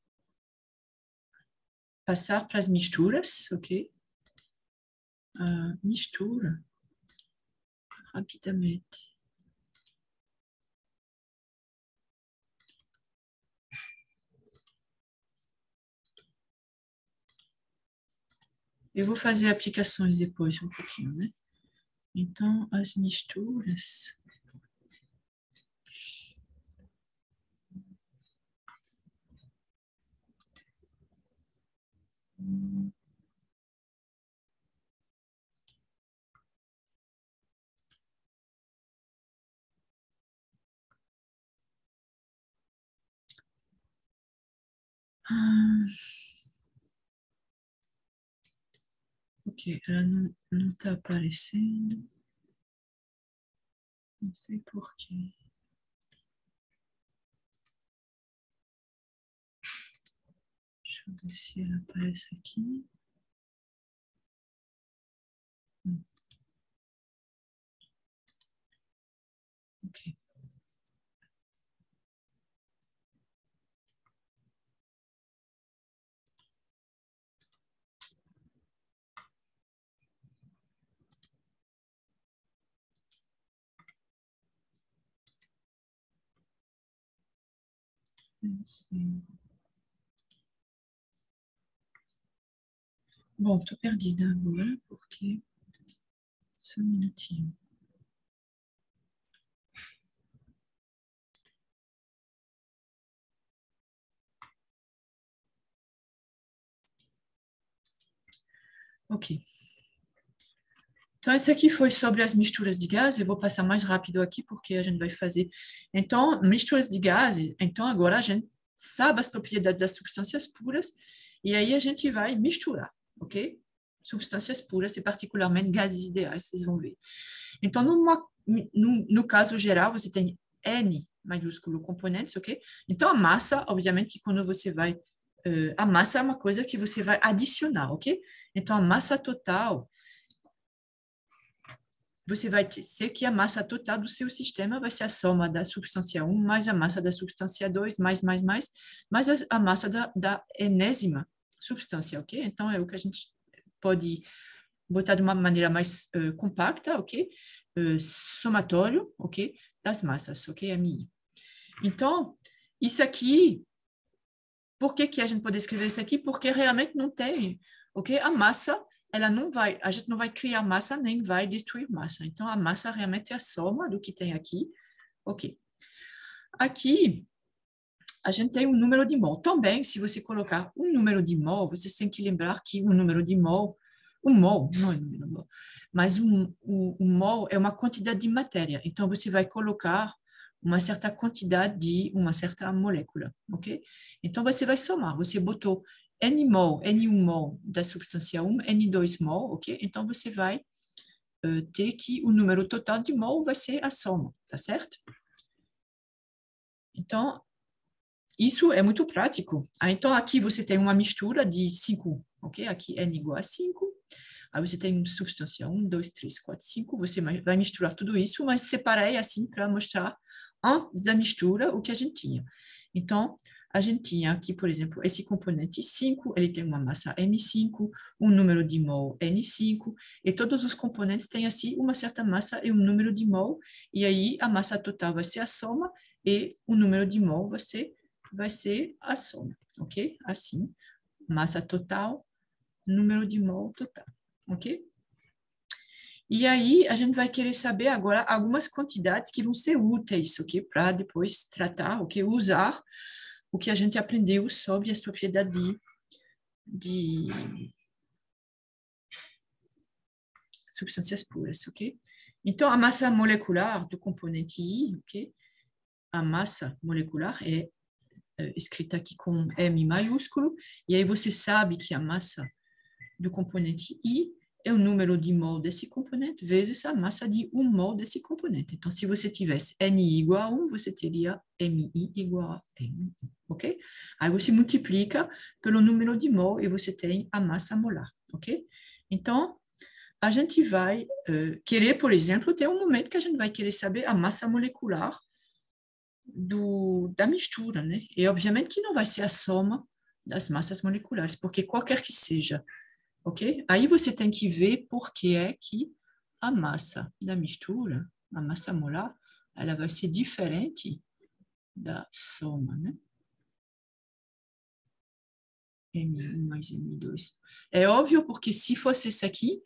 [SPEAKER 1] passar para as misturas, ok? Mistura rapidamente. Eu vou fazer aplicações depois um pouquinho, né? Então, as misturas. Ok, ela não está aparecendo. Não sei por quê. Deixa eu ver se ela aparece aqui. Ok. Bom, estou perdida agora, porque... Só um minutinho. Ok. Então, esse aqui foi sobre as misturas de gases. Eu vou passar mais rápido aqui, porque a gente vai fazer... Então, misturas de gases. Então, agora a gente sabe as propriedades das substâncias puras, e aí a gente vai misturar, ok? Substâncias puras, e particularmente gases ideais, vocês vão ver. Então, no caso geral, você tem N maiúsculo componentes, ok? Então, a massa, obviamente, quando você vai... a massa é uma coisa que você vai adicionar, ok? Então, a massa total, você vai ser que a massa total do seu sistema vai ser a soma da substância 1 mais a massa da substância 2, mais a massa da enésima substância, ok? Então, é o que a gente pode botar de uma maneira mais compacta, ok? Somatório, ok? Das massas, ok? MI. Então, isso aqui, por que a gente pode escrever isso aqui? Porque realmente não tem, ok? A massa, ela não vai, a gente não vai criar massa nem vai destruir massa. Então, a massa realmente é a soma do que tem aqui, ok? Aqui, a gente tem um número de mol. Também, se você colocar um número de mol, vocês têm que lembrar que um número de mol, um mol, não é número mol, mas um mol é uma quantidade de matéria. Então, você vai colocar uma certa quantidade de uma certa molécula, ok? Então, você vai somar. Você botou N mol, N1 mol da substância 1, N2 mol, ok? Então, você vai ter que o número total de mol vai ser a soma, tá certo? Então, isso é muito prático. Então, aqui você tem uma mistura de 5, ok? Aqui N igual a 5. Aí você tem substância 1, 2, 3, 4, 5. Você vai misturar tudo isso, mas separei assim para mostrar antes da mistura o que a gente tinha. Então, a gente tinha aqui, por exemplo, esse componente 5, ele tem uma massa M5, um número de mol N5, e todos os componentes têm assim uma certa massa e um número de mol, e aí a massa total vai ser a soma, e o número de mol vai ser a soma, ok? Assim, massa total, número de mol total, ok? E aí, a gente vai querer saber agora algumas quantidades que vão ser úteis, ok? Para depois tratar, ok? Usar o que a gente aprendeu sobre as propriedades de substâncias puras, ok? Então, a massa molecular do componente I, ok? A massa molecular é escrita aqui com M maiúsculo, e aí você sabe que a massa do componente I é o número de mol desse componente vezes a massa de um mol desse componente. Então, se você tivesse Ni igual a 1, você teria Mi igual a Mi, ok? Aí você multiplica pelo número de mol e você tem a massa molar, ok? Então, a gente vai querer, por exemplo, ter um momento que a gente vai querer saber a massa molecular da mistura, né? E, obviamente, que não vai ser a soma das massas moleculares, porque qualquer que seja, ok? Aí você tem que ver por que é que a massa da mistura, a massa molar, ela vai ser diferente da soma, né? M1 mais M2. É óbvio, porque se fosse isso aqui,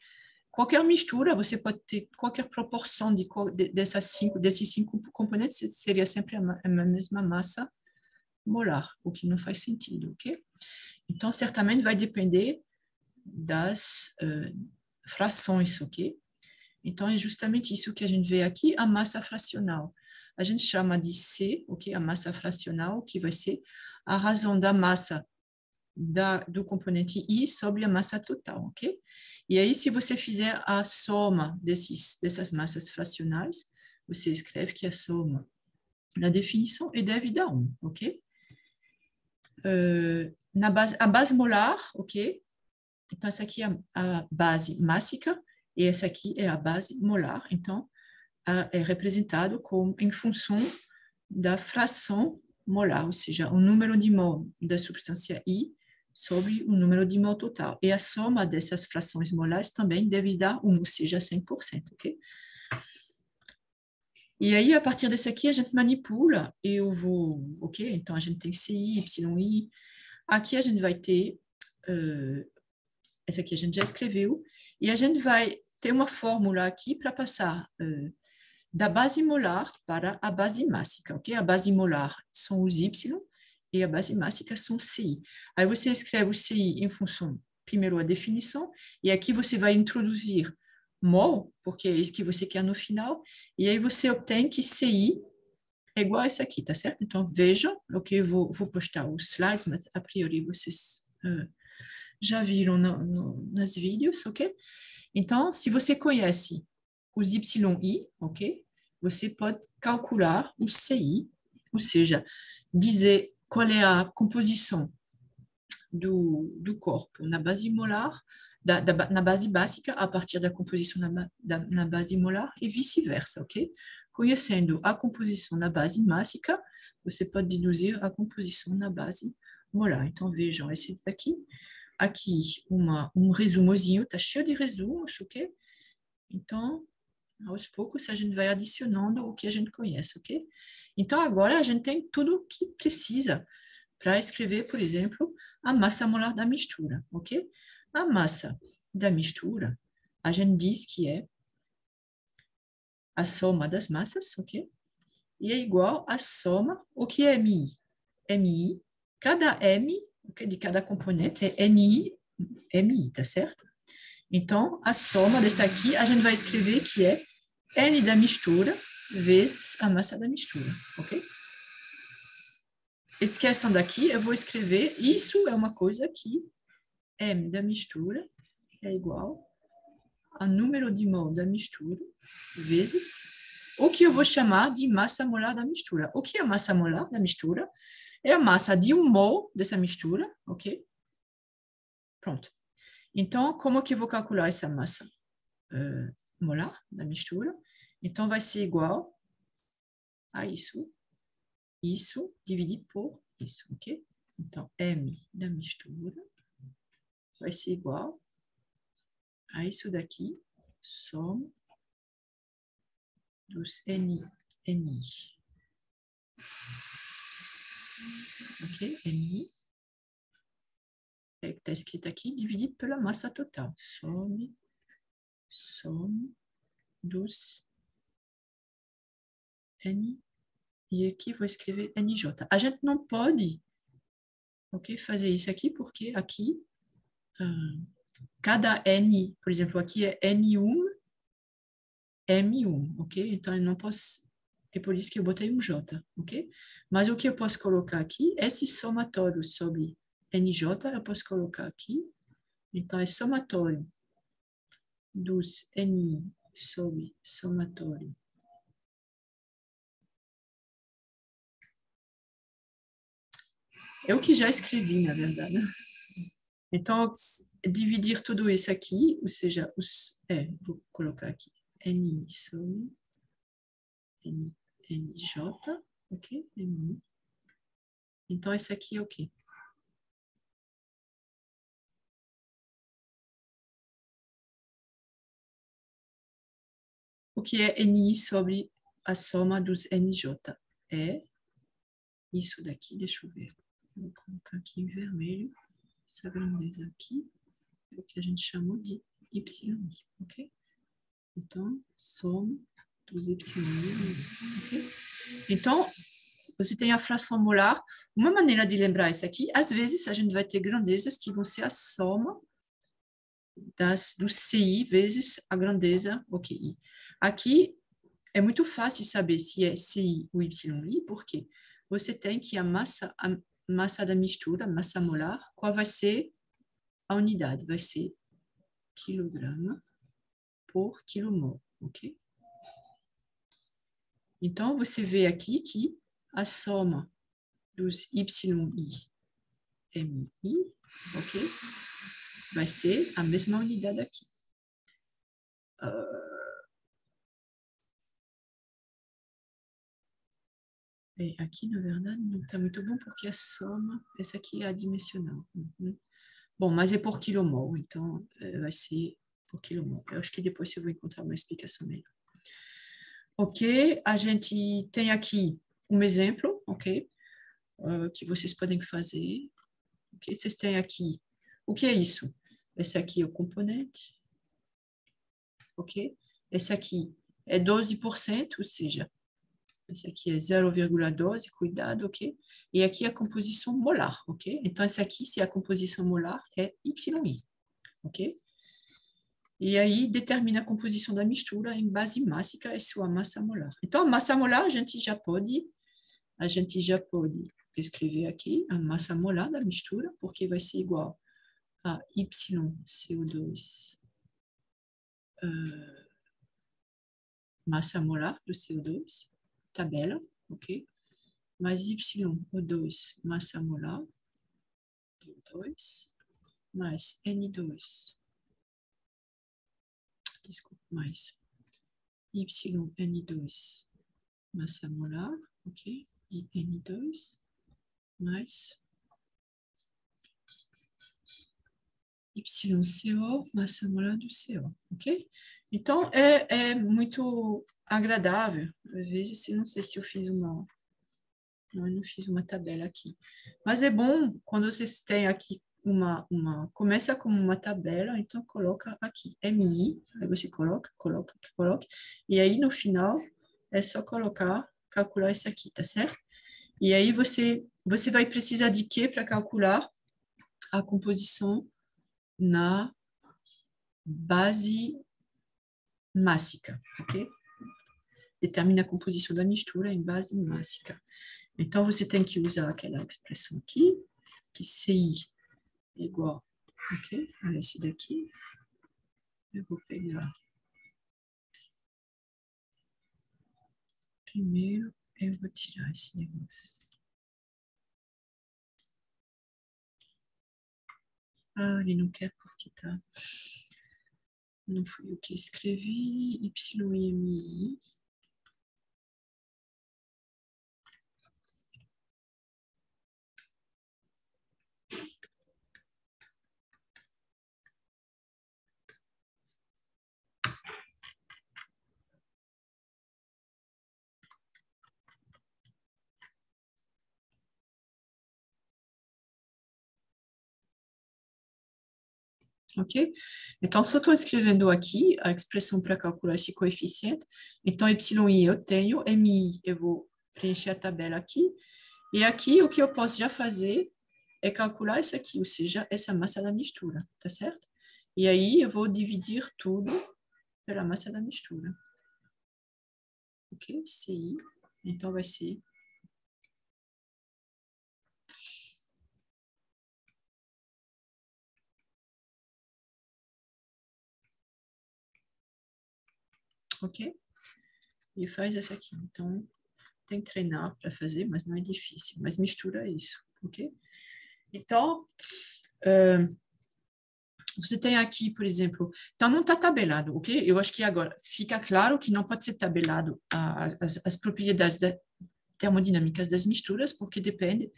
[SPEAKER 1] qualquer mistura, você pode ter qualquer proporção desses cinco componentes, seria sempre a mesma massa molar, o que não faz sentido, ok? Então, certamente vai depender das frações, ok? Então, é justamente isso que a gente vê aqui, a massa fracional. A gente chama de C, ok? A massa fracional, que vai ser a razão da massa do componente I sobre a massa total, ok? E aí, se você fizer a soma dessas massas fracionais, você escreve que a soma da definição é deve dar 1, ok? A base molar, ok? Então, essa aqui é a base mássica e essa aqui é a base molar. Então, é representado em função da fração molar, ou seja, o número de mol da substância I sobre o número de mol total. E a soma dessas frações molares também deve dar 1, ou seja, 100%, ok? E aí, a partir desse aqui, a gente manipula e eu vou, ok? Então, a gente tem CI, YI. Aqui a gente vai ter, essa aqui a gente já escreveu, e a gente vai ter uma fórmula aqui para passar da base molar para a base mássica, ok? A base molar são os Y e a base mássica são CI. Aí você escreve o CI em função, primeiro, a definição, e aqui você vai introduzir mol, porque é isso que você quer no final, e aí você obtém que CI é igual a essa aqui, tá certo? Então, vejam, ok? Eu vou postar os slides, mas a priori vocês já viram nos vídeos, ok? Então, se você conhece os YI, ok? Você pode calcular o CI, ou seja, dizer qual é a composição do corpo na base molar, na base básica, a partir da composição na base molar e vice-versa, ok? Conhecendo a composição na base mássica, você pode deduzir a composição na base molar. Então, vejam esse daqui. Aqui, um resumozinho, está cheio de resumos, ok? Então, aos poucos, a gente vai adicionando o que a gente conhece, ok? Então, agora a gente tem tudo o que precisa para escrever, por exemplo, a massa molar da mistura, ok? A massa da mistura, a gente diz que é a soma das massas, ok? E é igual à soma, o que é Mi? MI. Cada M, okay, de cada componente é NI, MI, tá certo? Então, a soma desse aqui, a gente vai escrever que é N da mistura vezes a massa da mistura, ok? Esqueçam daqui, eu vou escrever, isso é uma coisa que M da mistura é igual a número de mol da mistura vezes o que eu vou chamar de massa molar da mistura. O que é a massa molar da mistura? É a massa de 1 mol dessa mistura, ok? Pronto. Então, como que eu vou calcular essa massa molar da mistura? Então, vai ser igual a isso dividido por isso, ok? Então, M da mistura vai ser igual a isso daqui, soma dos NI. Ok? NI. Está escrito aqui, dividido pela massa total. Some dos N. E aqui vou escrever NJ. A gente não pode, ok, fazer isso aqui, porque aqui, cada N, por exemplo, aqui é N1, M1, ok? Então, eu não posso... É por isso que eu botei um J, ok? Mas o que eu posso colocar aqui, esse somatório sobre NJ, eu posso colocar aqui. Então, é somatório dos NI sobre somatório. Eu que já escrevi, na verdade. Então, dividir tudo isso aqui, ou seja, vou colocar aqui, NI sobre NJ, ok? NI. Então, esse aqui é o quê? O que é NI sobre a soma dos NJ? É isso daqui, deixa eu ver. Vou colocar aqui em vermelho, essa grandeza aqui, é o que a gente chamou de YI, ok? Então, soma dos YI, ok? Então, você tem a fração molar. Uma maneira de lembrar isso aqui, às vezes a gente vai ter grandezas que vão ser a soma do CI vezes a grandeza OQI. Aqui é muito fácil saber se é CI ou YI, porque você tem que a massa da mistura, massa molar, qual vai ser a unidade? Vai ser quilograma por quilomol, ok? Então, você vê aqui que a soma dos YI MI, ok? Vai ser a mesma unidade aqui. Aqui, na verdade, não está muito bom, porque a soma, essa aqui é adimensional. Bom, mas é por quilomol, então vai ser por quilomol. Eu acho que depois eu vou encontrar uma explicação melhor. Ok, a gente tem aqui um exemplo, ok? Que vocês podem fazer. Ok, vocês têm aqui, o que é isso? Esse aqui é o componente, ok? Esse aqui é 12%, ou seja, esse aqui é 0,12, cuidado, ok? E aqui é a composição molar, ok? Então, esse aqui, se a composição molar é YI, ok? E aí, determina a composição da mistura em base mássica e sua massa molar. Então, a massa molar, a gente já pode escrever aqui a massa molar da mistura, porque vai ser igual a YCO2, massa molar do CO2, tabela, ok? Mais YO2, massa molar do 2, mais N2, desculpa, mais YN2, massa molar, ok? E N2, mais YCO, massa molar do CO, ok? Então, é muito agradável. Às vezes, não sei se eu fiz uma... Não, eu não fiz uma tabela aqui. Mas é bom quando vocês têm aqui começa com uma tabela, então coloca aqui MI, aí você coloca, e aí no final é só calcular isso aqui, tá certo? E aí você você vai precisar de quê para calcular a composição na base mássica, ok? Determina a composição da mistura em base mássica. Então, você tem que usar aquela expressão aqui, que CI é igual, ok? A esse daqui. Eu vou pegar primeiro, eu vou tirar esse negócio. Ah, ele não quer porque tá. Não fui eu que escrevi. YMI. Ok? Então, se eu estou escrevendo aqui a expressão para calcular esse coeficiente, então, YI eu tenho, MI eu vou preencher a tabela aqui, e aqui o que eu posso já fazer é calcular isso aqui, ou seja, essa massa da mistura, tá certo? E aí eu vou dividir tudo pela massa da mistura. Ok? CI, então vai ser ok? E faz essa aqui. Então, tem que treinar para fazer, mas não é difícil. Mas mistura isso, ok? Então, você tem aqui, por exemplo, então não está tabelado, ok? Eu acho que agora fica claro que não pode ser tabelado as propriedades termodinâmicas das misturas, porque depende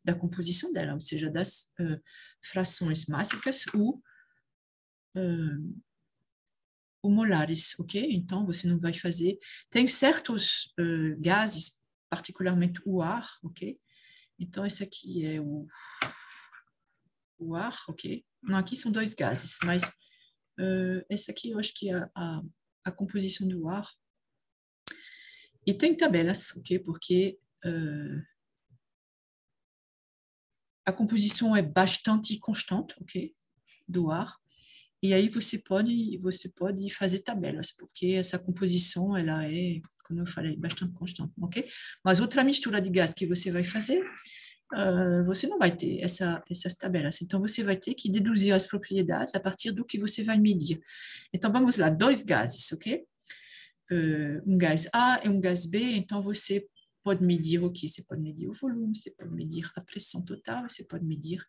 [SPEAKER 1] da composição dela, ou seja, das frações mássicas ou molares, ok? Então, você não vai fazer... Tem certos gases, particularmente o ar, ok? Então, esse aqui é o ar, ok? Não, aqui são dois gases, mas esse aqui eu acho que é a composição do ar. E tem tabelas, ok? Porque a composição é bastante constante, ok? Do ar. E aí você pode fazer tabelas, porque essa composição, ela é, como eu falei, bastante constante, ok? Mas outra mistura de gás que você vai fazer, você não vai ter essas tabelas. Então, você vai ter que deduzir as propriedades a partir do que você vai medir. Então, vamos lá, dois gases, ok? Um gás A e um gás B, então você pode medir o quê? Você pode medir o volume, você pode medir a pressão total, você pode medir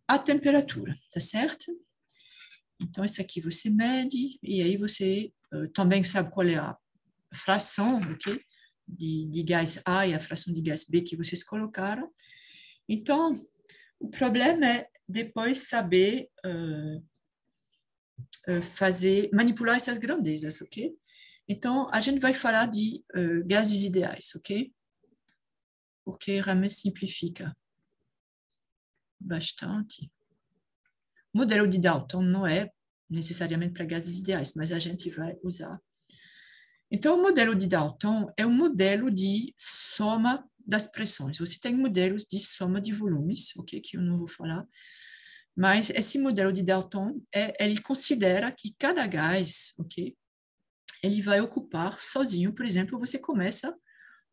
[SPEAKER 1] a temperatura, tá certo? Então, isso aqui você mede, e aí você também sabe qual é a fração, ok? De gás A e a fração de gás B que vocês colocaram. Então, o problema é depois saber manipular essas grandezas, ok? Então, a gente vai falar de gases ideais, ok? Porque realmente simplifica bastante. O modelo de Dalton não é necessariamente para gases ideais, mas a gente vai usar. Então, o modelo de Dalton é um modelo de soma das pressões. Você tem modelos de soma de volumes, ok? Que eu não vou falar. Mas esse modelo de Dalton, ele considera que cada gás, ok? Ele vai ocupar sozinho, por exemplo, você começa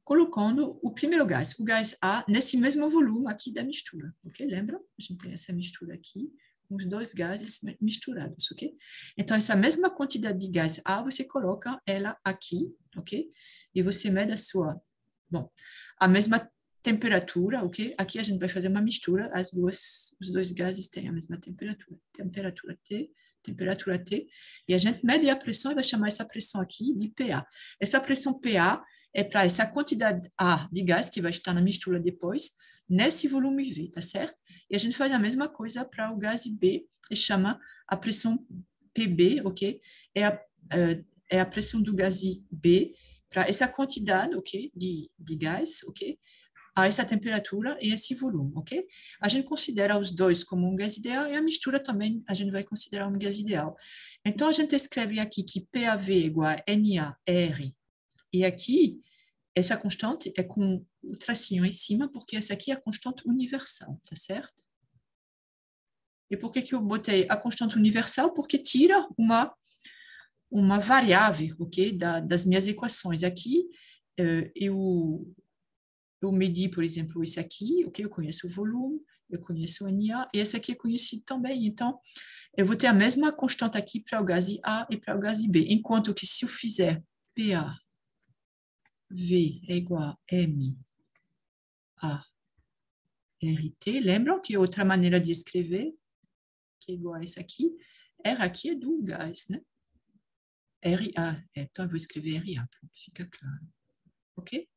[SPEAKER 1] colocando o primeiro gás, o gás A, nesse mesmo volume aqui da mistura, ok? Lembra? A gente tem essa mistura aqui, com os dois gases misturados, ok? Então, essa mesma quantidade de gás A, você coloca ela aqui, ok? E você mede a mesma temperatura, ok? Aqui a gente vai fazer uma mistura, os dois gases têm a mesma temperatura, temperatura T, e a gente mede a pressão e vai chamar essa pressão aqui de PA. Essa pressão PA é para essa quantidade A de gás que vai estar na mistura depois, nesse volume V, tá certo? E a gente faz a mesma coisa para o gás B, e chama a pressão PB, ok? É a pressão do gás B para essa quantidade, ok? De gás, ok? A essa temperatura e esse volume, ok? A gente considera os dois como um gás ideal e a mistura também a gente vai considerar um gás ideal. Então, a gente escreve aqui que PAV é igual a NaR, e aqui, essa constante é com o tracinho em cima, porque essa aqui é a constante universal, tá certo? E por que eu botei a constante universal? Porque tira uma variável, ok? Das minhas equações. Aqui, eu medi, por exemplo, esse aqui, ok? Eu conheço o volume, eu conheço o NA, e esse aqui é conhecido também. Então, eu vou ter a mesma constante aqui para o gás A e para o gás B. Enquanto que se eu fizer PA, V é igual a M A RT, lembram que outra maneira de escrever, que é igual a essa aqui, R aqui é do gás, né? RA, então eu vou escrever RA, pronto, fica claro. Ok?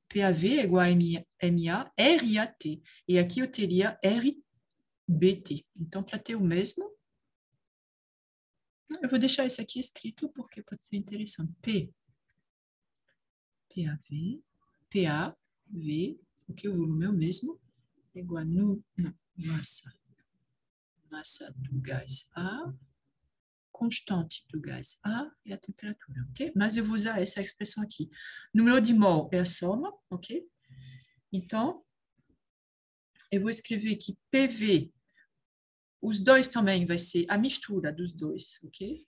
[SPEAKER 1] PAV é igual a MA, RAT. E aqui eu teria RBT. Então, para ter o mesmo, eu vou deixar isso aqui escrito porque pode ser interessante. PAV, PAV, ok? O volume é o mesmo, é igual a massa do gás A, constante do gás A e a temperatura, ok? Mas eu vou usar essa expressão aqui. Número de mol é a soma, ok? Então, eu vou escrever aqui PV. Os dois também vai ser a mistura dos dois, ok?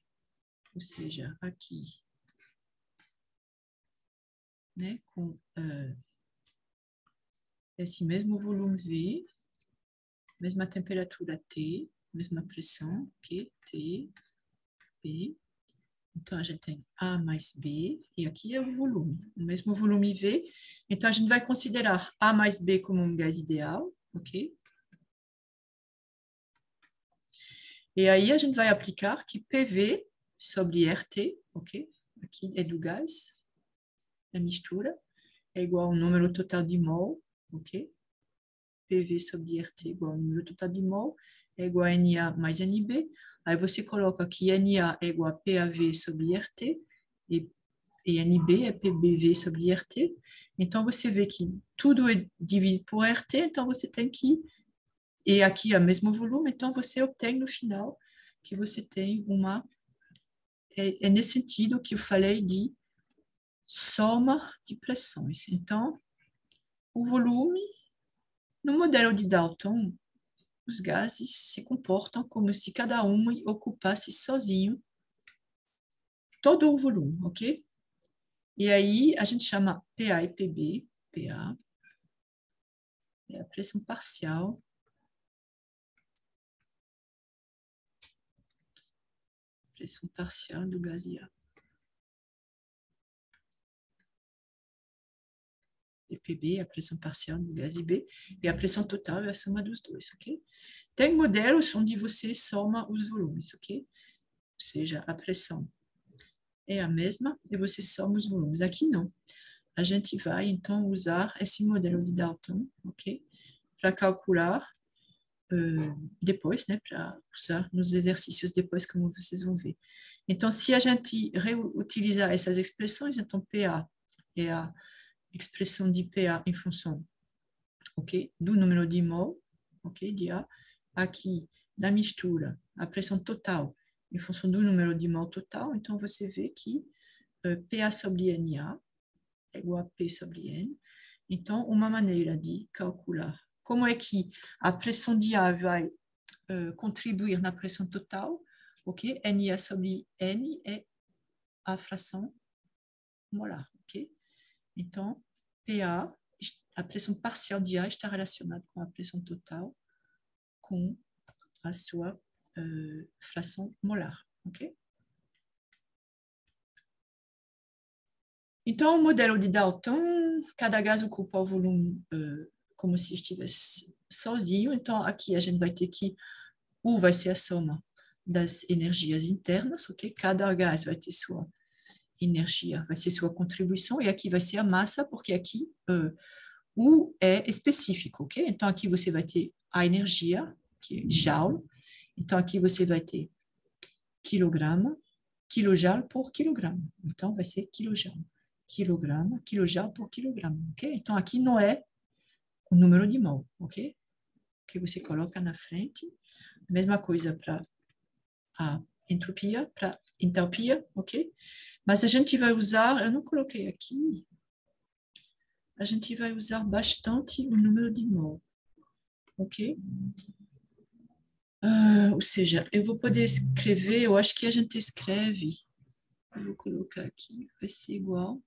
[SPEAKER 1] Ou seja, aqui, né, com esse mesmo volume V, mesma temperatura T, mesma pressão, ok? T, B. Então, a gente tem A mais B, e aqui é o volume, o mesmo volume V. Então, a gente vai considerar A mais B como um gás ideal, ok? E aí, a gente vai aplicar que PV sobre RT, ok? Aqui é do gás, da mistura, é igual ao número total de mol, ok? PV sobre RT igual ao número total de mol, é igual a NA mais NB. Aí você coloca que NA é igual a PAV sobre RT, e NB é PBV sobre RT. Então, você vê que tudo é dividido por RT, então você tem que... E aqui é o mesmo volume, então você obtém no final que você tem uma... É nesse sentido que eu falei de soma de pressões. Então, o volume, no modelo de Dalton, os gases se comportam como se cada um ocupasse sozinho todo o volume, ok? E aí a gente chama PA e PB, PA é a pressão parcial, do gás IA. E PB é a pressão parcial do gás IB, e a pressão total é a soma dos dois, ok? Tem modelos onde você soma os volumes, ok? Ou seja, a pressão é a mesma e você soma os volumes. Aqui não. A gente vai, então, usar esse modelo de Dalton, ok? Para calcular depois, né? Para usar nos exercícios depois, como vocês vão ver. Então, se a gente reutilizar essas expressões, então, PA é a expressão de PA em função, ok? Do número de mol, ok? De A. Aqui, da mistura, a pressão total em função do número de mol total. Então, você vê que PA sobre NA é igual a P sobre N. Então, uma maneira de calcular como é que a pressão de A vai contribuir na pressão total, ok? NA sobre N é a fração molar, ok? Então, PA, a pressão parcial de A está relacionada com a pressão total com a sua fração molar, ok? Então, o modelo de Dalton, cada gás ocupa o volume como se estivesse sozinho. Então, aqui a gente vai ter que U vai ser a soma das energias internas, ok? Cada gás vai ter sua energia, vai ser sua contribuição, e aqui vai ser a massa, porque aqui U é específico, ok? Então, aqui você vai ter a energia, que é joule. Então, aqui você vai ter quilograma, quilojoule por quilograma. Então, vai ser quilojoule. Quilograma, quilojoule por quilograma, ok? Então, aqui não é o número de mol, ok? Que você coloca na frente. Mesma coisa para a entropia, para entalpia, ok? Mas a gente vai usar, eu não coloquei aqui, a gente vai usar bastante o número de mol, ok? Ou seja, eu vou poder escrever, eu acho que a gente escreve, eu vou colocar aqui, vai ser igual.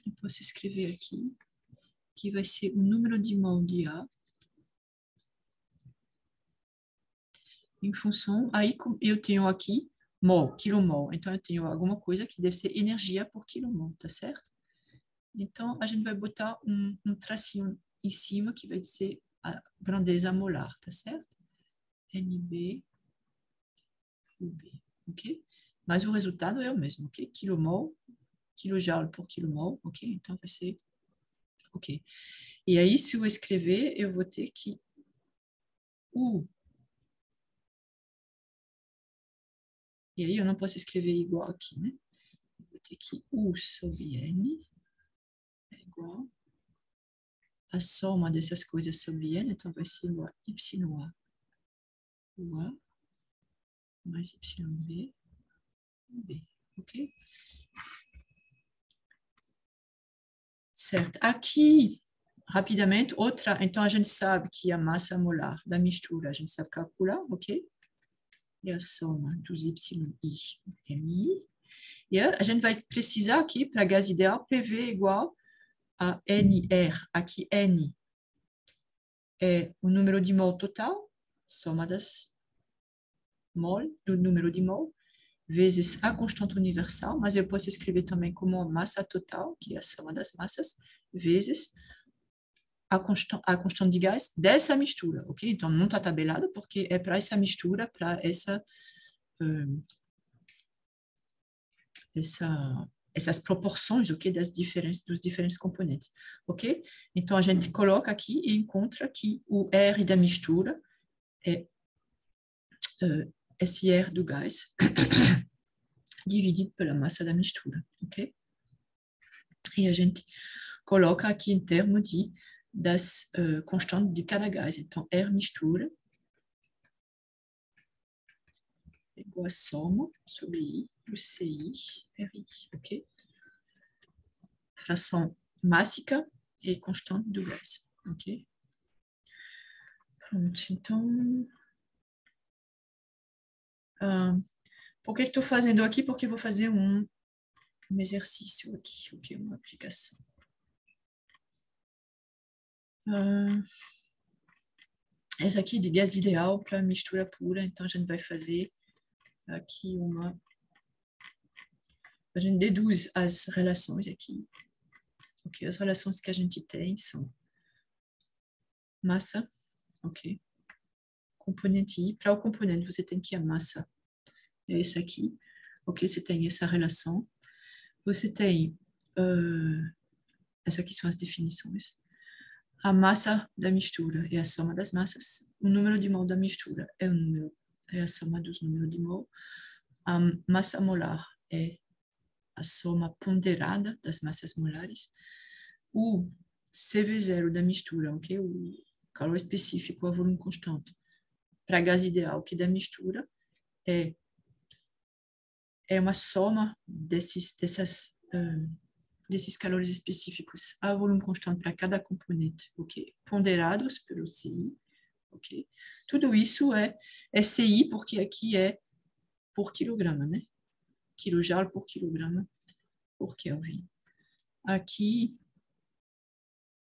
[SPEAKER 1] Eu posso escrever aqui, que vai ser o número de mol de A, em função, aí eu tenho aqui mol, quilomol, então eu tenho alguma coisa que deve ser energia por quilomol, tá certo? Então, a gente vai botar um tracinho em cima que vai ser a grandeza molar, tá certo? NB, UB, ok? Mas o resultado é o mesmo, ok? Quilomol, quilojoule por quilomol, ok? Então, vai ser ok. E aí, se eu escrever, eu vou ter que U. E aí, eu não posso escrever igual aqui, né? Eu vou ter que U sobre N é igual a soma dessas coisas sobre N, então vai ser igual a YA UA mais YB, B, ok? Certo. Aqui, rapidamente, outra, então a gente sabe que a massa molar da mistura, a gente sabe calcular, ok? E a soma dos YI e MI. E a gente vai precisar aqui, para gás ideal, PV igual a NR. Aqui, N é o número de mol total, soma das mol, do número de mol, vezes a constante universal, mas eu posso escrever também como a massa total, que é a soma das massas, vezes a constante de gás dessa mistura, ok? Então, não está tabelado, porque é para essa mistura, para essas proporções, ok? Dos diferentes componentes, ok? Então, a gente coloca aqui e encontra que o R da mistura é esse R do gás dividido pela massa da mistura, ok? E a gente coloca aqui em termos das constantes de cada gás. Então, R mistura é igual a soma sobre I plus CI, RI, ok? Fração mássica e constante do gás, ok? Pronto, então... por que estou fazendo aqui? Porque eu vou fazer um exercício aqui, ok? Uma aplicação. Essa aqui de gás ideal para mistura pura, então a gente vai fazer aqui uma... A gente deduz as relações aqui. Ok, as relações que a gente tem são massa, ok? Componente I. Para o componente, você tem que a massa é essa aqui, ok? Você tem essa relação. Você tem... essas aqui são as definições. A massa da mistura é a soma das massas. O número de mol da mistura é a soma dos números de mol. A massa molar é a soma ponderada das massas molares. O CV0 da mistura, ok? O calor específico a volume constante. Para gás ideal, que da mistura é uma soma desses calores específicos a volume constante para cada componente, ok? Ponderados pelo CI, ok? Tudo isso é CI, porque aqui é por quilograma, né? Quilojoule por quilograma por Kelvin. Aqui,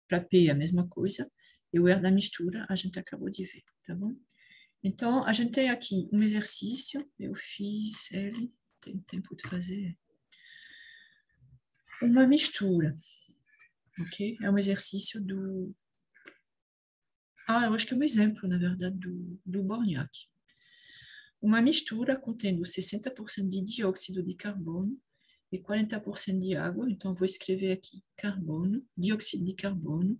[SPEAKER 1] para P, a mesma coisa. E o R da mistura, a gente acabou de ver, tá bom? Então, a gente tem aqui um exercício. Eu fiz ele, tem tempo de fazer. Uma mistura, ok? É um exercício do... eu acho que é um exemplo, na verdade, do Borgnac. Uma mistura contendo 60% de dióxido de carbono e 40% de água. Então, vou escrever aqui carbono, dióxido de carbono,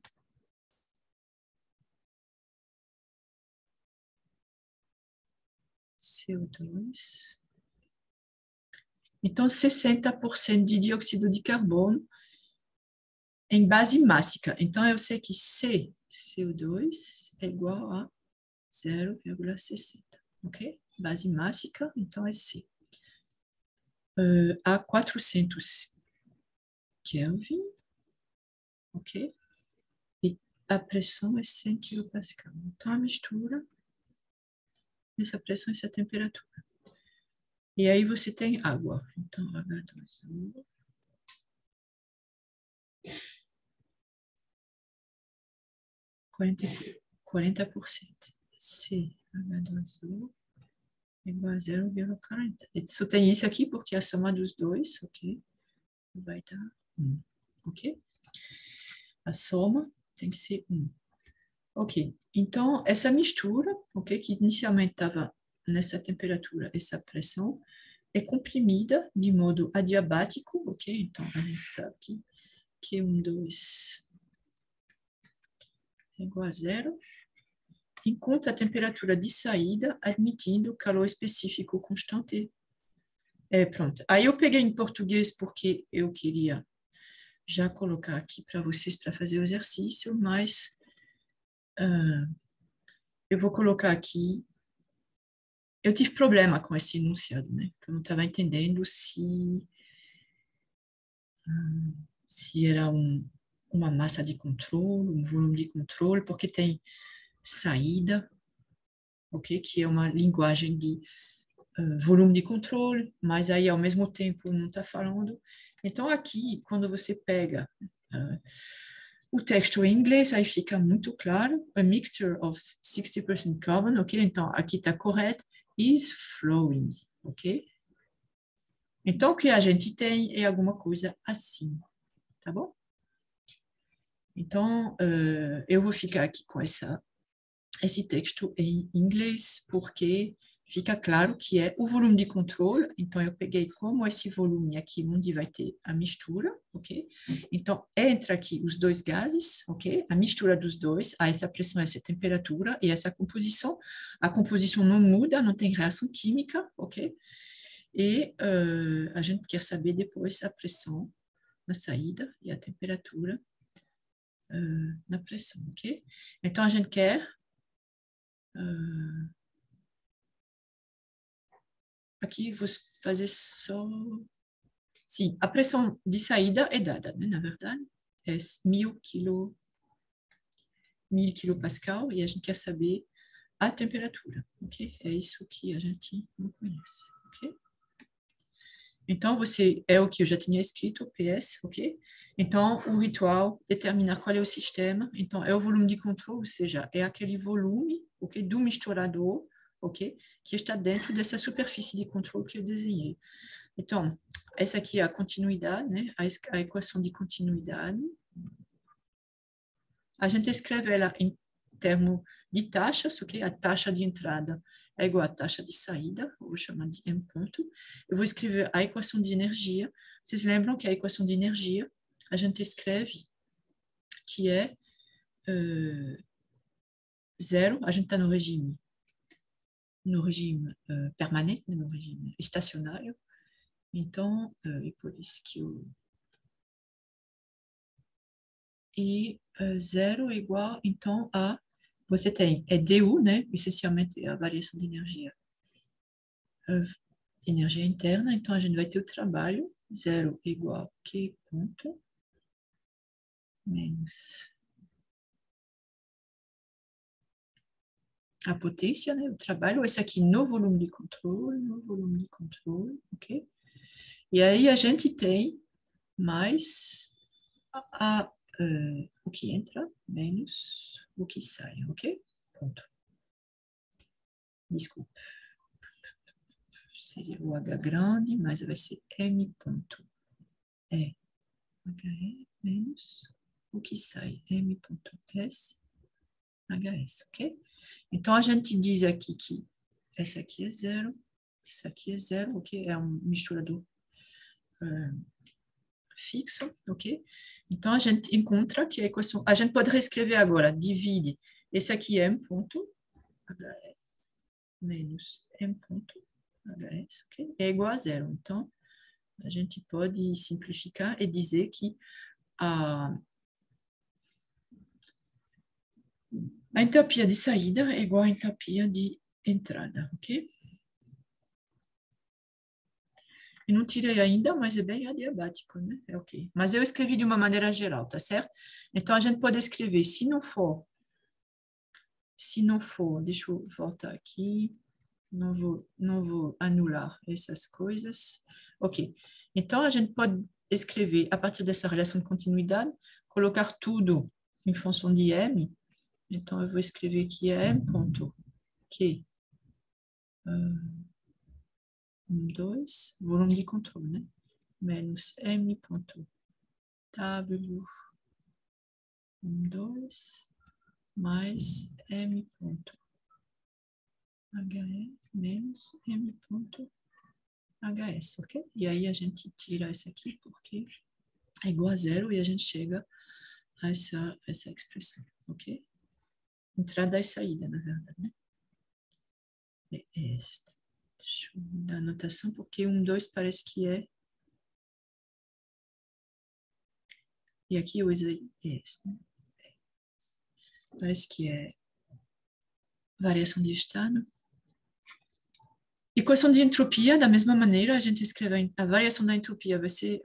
[SPEAKER 1] CO2. Então, 60% de dióxido de carbono em base mássica. Então, eu sei que CO2 é igual a 0,60, ok? Base mássica, então é C. A 400 Kelvin, ok? E a pressão é 100 kPa. Então, a mistura, essa pressão e essa temperatura. E aí você tem água. Então, H2O. 40%. CH2O igual a 0,40. Só tem isso aqui porque a soma dos dois, ok? Vai dar 1, ok? A soma tem que ser 1. Ok, então essa mistura, ok, que inicialmente estava nessa temperatura, essa pressão, é comprimida de modo adiabático, ok? Então a gente sabe que Q12 é igual a 0, enquanto a temperatura de saída admitindo calor específico constante. Pronto. Aí eu peguei em português porque eu queria já colocar aqui para vocês para fazer o exercício, mas eu vou colocar aqui. Eu tive problema com esse enunciado, né? Eu não estava entendendo se era uma massa de controle, um volume de controle, porque tem saída, ok? Que é uma linguagem de volume de controle, mas aí ao mesmo tempo não está falando. Então aqui, quando você pega o texto em inglês, aí fica muito claro, a mixture of 60% carbon, ok? Então aqui está correto, is flowing, ok? Então o que a gente tem é alguma coisa assim, tá bom? Então eu vou ficar aqui com esse texto em inglês, porque fica claro que é o volume de controle. Então, eu peguei como esse volume aqui, onde vai ter a mistura, ok? Então, entra aqui os dois gases, ok? A mistura dos dois, a essa pressão, essa temperatura e essa composição. A composição não muda, não tem reação química, ok? E a gente quer saber depois a pressão na saída e a temperatura na pressão, ok? Então, a gente quer aqui vou fazer só... Sim, a pressão de saída é dada, né, na verdade. É 1000 kilopascal e a gente quer saber a temperatura, ok? É isso que a gente não conhece, ok? Então, é o que eu já tinha escrito, o PS, ok? Então, o ritual determinar qual é o sistema. Então, é o volume de controle, ou seja, é aquele volume, ok, do misturador, ok, que está dentro dessa superfície de controle que eu desenhei. Então, essa aqui é a continuidade, né? A equação de continuidade. A gente escreve ela em termos de taxas, ok? A taxa de entrada é igual à taxa de saída, eu vou chamar de M ponto. Eu vou escrever a equação de energia. Vocês lembram que a equação de energia, a gente escreve que é zero, a gente está no regime permanente, no regime estacionário. Então, é por isso que eu... E zero é igual, então, a... Você tem, DU, né? Essencialmente, é a variação de energia. Energia interna, então a gente vai ter o trabalho, zero igual a Q ponto, menos a potência, né? O trabalho, esse aqui no volume de controle, ok? E aí a gente tem mais o que entra, menos o que sai, ok? Ponto. Desculpa. Seria o H grande, mas vai ser M ponto. HE menos o que sai, M ponto S, HS, ok? Então, a gente diz aqui que essa aqui é zero, isso aqui é zero, ok? É um misturador fixo, ok? Então, a gente encontra que a equação... A gente pode reescrever agora, divide esse aqui M ponto HE menos M ponto HS, ok? É igual a zero. Então, a gente pode simplificar e dizer que a entropia de saída é igual à entropia de entrada, ok? Eu não tirei ainda, mas é bem adiabático, né? É ok. Mas eu escrevi de uma maneira geral, tá certo? Então, a gente pode escrever, se não for, deixa eu voltar aqui, não vou anular essas coisas. Ok. Então, a gente pode escrever, a partir dessa relação de continuidade, colocar tudo em função de M. Então, eu vou escrever aqui M ponto Q. 2, volume de controle, né? Menos M ponto W, 2, mais M ponto HE menos M ponto HS, ok? E aí a gente tira essa aqui porque é igual a zero e a gente chega a essa expressão, ok? Entrada e saída, na verdade, né? É esta. Deixa eu dar a anotação porque 2 parece que é. E aqui eu usei este, né? Parece que é variação de estado. Equação de entropia, da mesma maneira, a gente escreve a variação da entropia vai ser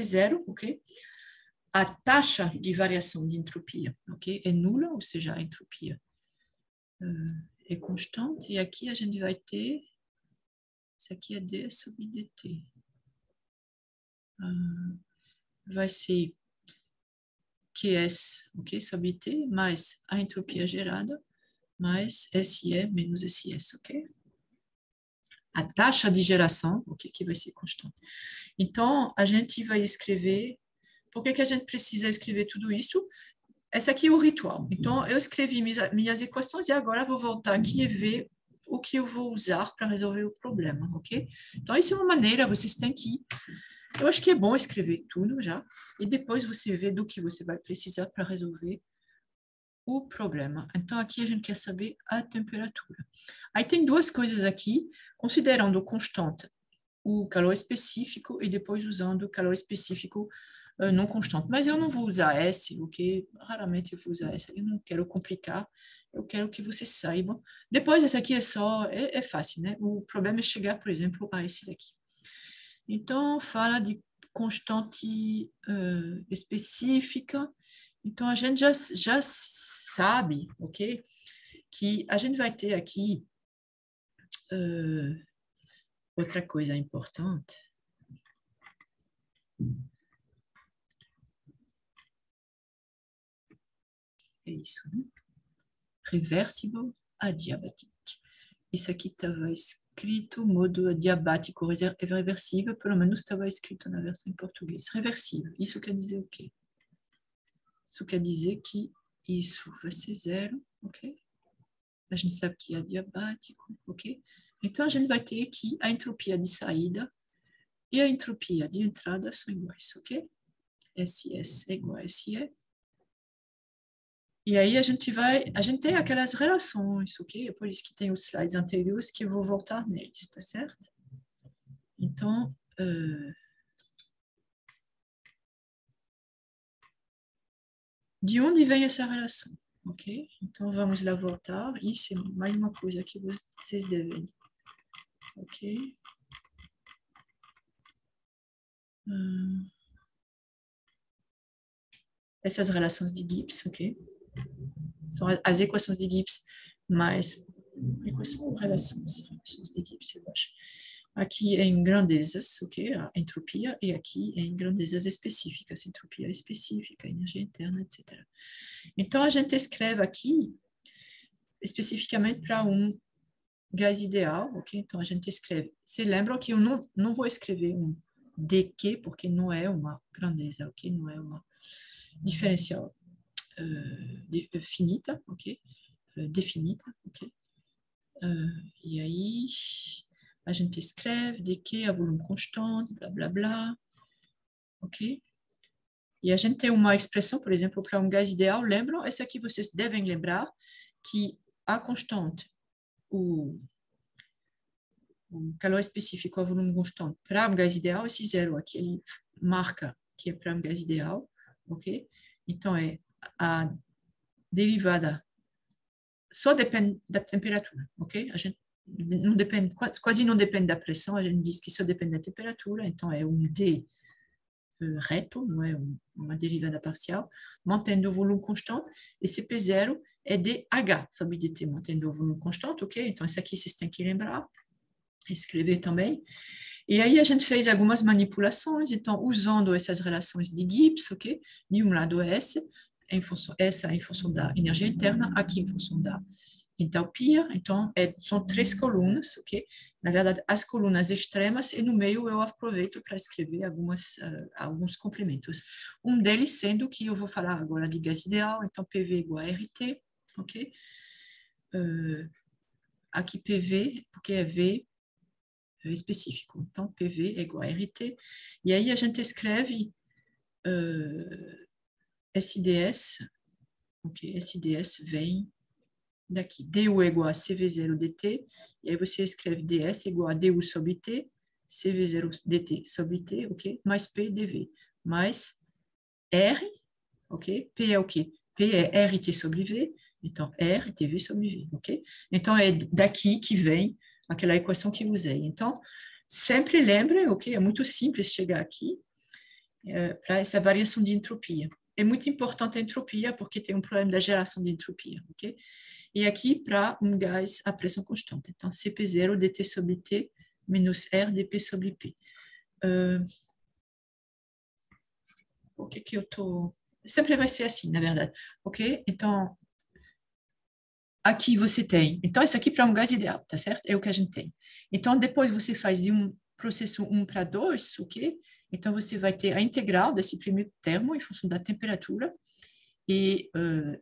[SPEAKER 1] zero, ok? A taxa de variação de entropia, ok? É nula, ou seja, a entropia é constante. E aqui a gente vai ter, isso aqui é d sobre dt. Vai ser Qs, ok? Sobre t, mais a entropia gerada, mais SE menos SS, ok? A taxa de geração, ok? Que vai ser constante. Então, a gente vai escrever. Por que a gente precisa escrever tudo isso? Esse aqui é o ritual. Então, eu escrevi minhas equações e agora vou voltar aqui e ver o que eu vou usar para resolver o problema, ok? Então, essa é uma maneira, vocês têm que... Eu acho que é bom escrever tudo já, e depois você vê do que você vai precisar para resolver o problema. Então, aqui a gente quer saber a temperatura. Aí tem duas coisas aqui, considerando constante o calor específico e depois usando o calor específico não constante. Mas eu não vou usar S, porque raramente eu vou usar S. Eu não quero complicar, eu quero que vocês saibam. Depois, essa aqui é fácil, né? O problema é chegar, por exemplo, a esse daqui. Então, fala de constante específica. Então, a gente já sabe, ok? Que a gente vai ter aqui outra coisa importante. É isso, né? Reversible adiabático. Isso aqui estava escrito, modo adiabático reversível, pelo menos estava escrito na versão em português. Reversível, isso quer dizer o quê? Isso quer dizer que isso vai ser zero, ok? A gente sabe que é adiabático, ok? Então, a gente vai ter aqui a entropia de saída e a entropia de entrada são iguais, ok? SS é igual a SE. E aí a gente tem aquelas relações, ok? É por isso que tem os slides anteriores que eu vou voltar neles, tá certo? Então, de onde vem essa relação, ok? Então, vamos lá voltar. Isso é mais uma coisa que vocês devem, ok? Essas relações de Gibbs, ok? São as equações de Gibbs mais... Equação ou relações? Relações de Gibbs, eu acho. Aqui é em grandezas, ok? A entropia, e aqui é em grandezas específicas, entropia específica, energia interna, etc. Então, a gente escreve aqui especificamente para um gás ideal, ok? Então, a gente escreve. Se lembram que eu não vou escrever um dq, porque não é uma grandeza, ok? Não é uma diferencial finita, ok? Definida, ok? E aí, a gente escreve dq a volume constante, blá, blá, blá, ok? E a gente tem uma expressão, por exemplo, para um gás ideal, lembram? Essa aqui vocês devem lembrar que a constante, o calor específico a volume constante para um gás ideal, esse zero aqui, ele marca que é para um gás ideal, ok? Então, é a derivada só depende da temperatura, ok? A gente não depende, quase não depende da pressão, a gente diz que só depende da temperatura, então é um D reto, não é uma derivada parcial, mantendo o volume constante, e CP0 é dH sobre dt, mantendo o volume constante, ok? Então, isso aqui vocês têm que lembrar, escrever também. E aí a gente fez algumas manipulações, então, usando essas relações de Gibbs, ok? De um lado S, essa em função da energia interna, aqui em função da entalpia, então são três colunas, ok? Na verdade, as colunas extremas, e no meio eu aproveito para escrever alguns complementos. Um deles sendo que eu vou falar agora de gás ideal, então PV igual a RT, ok? Aqui PV, porque é V específico, então PV é igual a RT, e aí a gente escreve SDS, ok? SDS vem daqui, du é igual a CV0 dt, e aí você escreve ds igual a du sobre t, CV0 dt sobre t, ok? Mais P dV, mais R, ok? P é o quê? P é RT sobre V, então R dV sobre V, ok? Então é daqui que vem aquela equação que usei. Então, sempre lembre, ok? É muito simples chegar aqui para essa variação de entropia. É muito importante a entropia, porque tem um problema da geração de entropia, ok? E aqui, para um gás a pressão constante. Então, CP0 dt sobre T menos R dP sobre P. Por que eu estou... Sempre vai ser assim, na verdade. Ok? Então, aqui você tem... Então, isso aqui para um gás ideal, tá certo? É o que a gente tem. Então, depois você faz de um processo 1 para 2, ok? Então, você vai ter a integral desse primeiro termo em função da temperatura e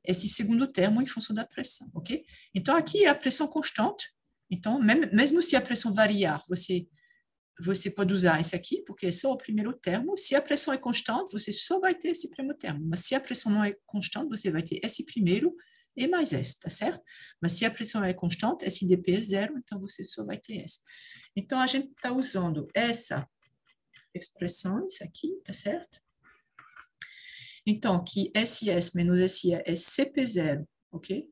[SPEAKER 1] esse segundo termo em função da pressão, ok? Então, aqui é a pressão constante. Então, mesmo se a pressão variar, você pode usar esse aqui, porque é só o primeiro termo. Se a pressão é constante, você só vai ter esse primeiro termo. Mas se a pressão não é constante, você vai ter esse primeiro e mais esse, tá certo? Mas se a pressão é constante, esse dP é zero, então você só vai ter esse. Então, a gente está usando essa expressão, isso aqui, tá certo? Então, que SS menos SI é CP0, ok?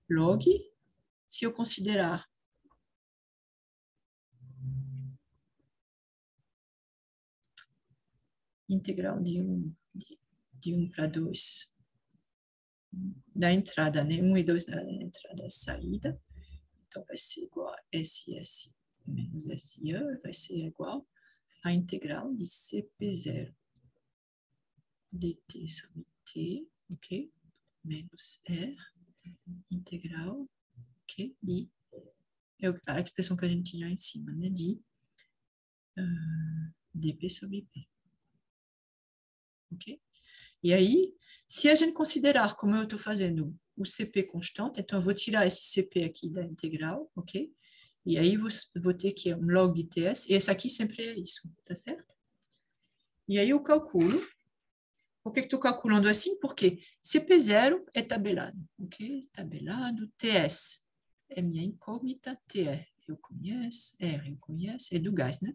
[SPEAKER 1] Log, se eu considerar integral de 1 para 2 da entrada, né? 1 e 2 da entrada e saída. Então, vai ser igual a SS menos SI, vai ser igual a integral de CP0 dt sobre T, ok? Menos R, integral, ok? De, a expressão que a gente tinha em cima, né? De dP sobre P, ok? E aí, se a gente considerar, como eu estou fazendo, o CP constante, então eu vou tirar esse CP aqui da integral, ok? E aí vou ter que um log de TS, e esse aqui sempre é isso, tá certo? E aí eu calculo. Por que estou calculando assim? Porque CP0 é tabelado, ok? Tabelado, TS é minha incógnita, TR eu conheço, R eu conheço, é do gás, né?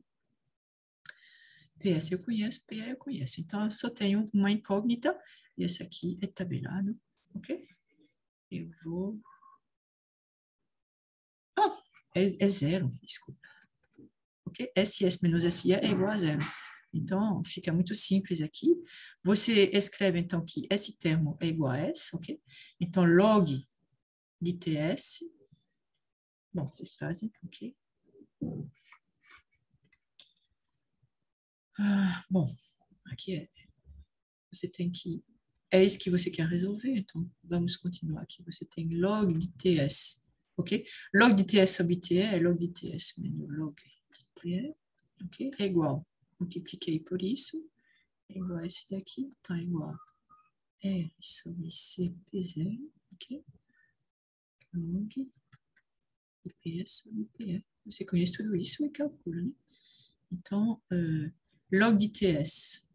[SPEAKER 1] PS eu conheço, PA eu conheço. Então, eu só tenho uma incógnita, e esse aqui é tabelado, ok? Eu vou... Ah, é zero, desculpa. Ok? SS menos SI é igual a zero. Então, fica muito simples aqui. Você escreve, então, que esse termo é igual a S, ok? Então, log de TS, bom, vocês fazem, ok? Bom, aqui você tem que... É isso que você quer resolver, então vamos continuar aqui. Você tem log de TS, ok? Log de TS sobre TE é log de TS menos log de TE, ok? É igual, multipliquei por isso, é igual a esse daqui, então é igual a R sobre CP0, ok? Log de PS sobre PE. Você conhece tudo isso e calcula, né? Então, log de TS.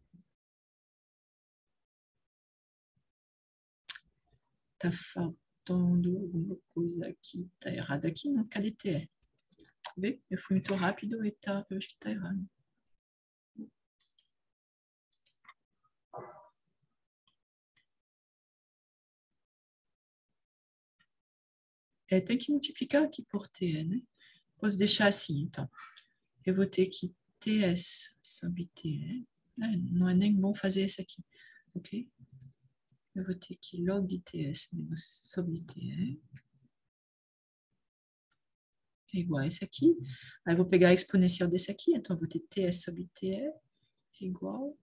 [SPEAKER 1] Tá faltando alguma coisa aqui. Tá errado aqui? Não, cadê TE? Vê? Eu fui muito rápido e tá, eu acho que tá errado. tem que multiplicar aqui por T, né? Posso deixar assim, então. Eu vou ter que TS sobre TE. Não é nem bom fazer isso aqui, ok? Eu vou ter que log de TS menos sobre TE é igual a esse aqui. Aí eu vou pegar a exponencial desse aqui, então eu vou ter TS sobre TE é igual.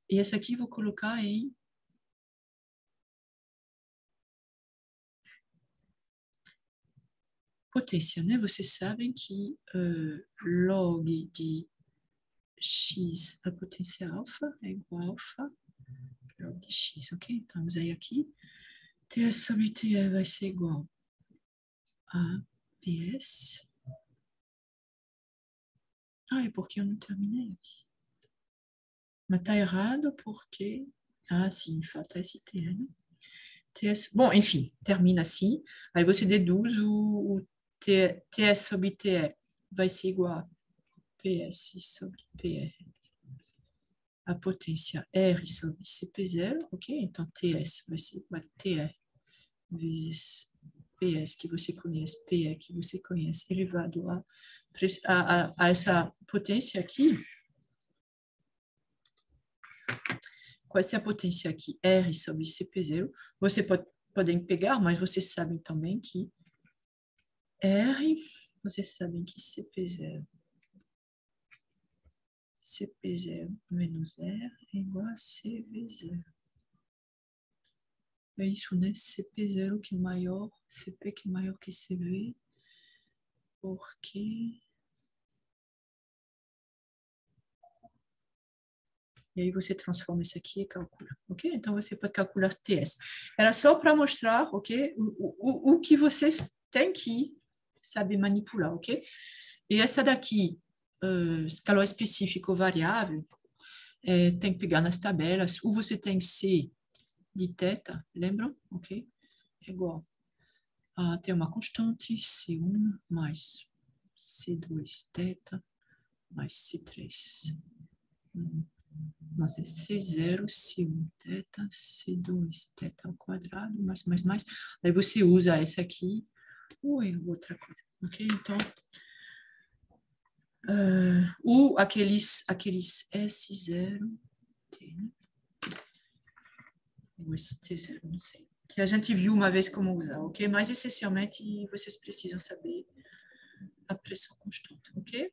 [SPEAKER 1] E esse aqui eu vou colocar em potência, né? Vocês sabem que log de x a potência alfa é igual a alfa log de x, ok? Então, vamos aí aqui. TS sobre TE vai ser igual a PS. É porque eu não terminei aqui. Mas tá errado porque... sim, falta esse TE, né? TS... Bom, enfim, termina assim. Aí você deduz o TS sobre TE vai ser igual a PS sobre PR. A potência R sobre CP0, ok? Então, TS vai ser igual a TR vezes PS que você conhece, PE que você conhece, elevado a essa potência aqui. Qual é a potência aqui? R sobre CP0. Você podem pegar, mas vocês sabem também que R, vocês sabem que CP0 menos R é igual a CV0. É isso, né? CP0 que é maior, CP que é maior que CV, porque... E aí você transforma isso aqui e calcula, ok? Então você pode calcular TS. Era só para mostrar, ok? O que vocês têm que saber manipular, ok? E essa daqui, calor específico ou variável, tem que pegar nas tabelas, ou você tem C de θ, lembram? Ok? É igual a ter uma constante C1 mais C2 θ mais C3. Nossa, C0, C1 θ, C2 θ ao quadrado, mais. Aí você usa essa aqui, ou é outra coisa, ok? Então, ou aqueles S0, né? Ou ST0, não sei. Que a gente viu uma vez como usar, ok? Mas, essencialmente, vocês precisam saber a pressão constante, ok?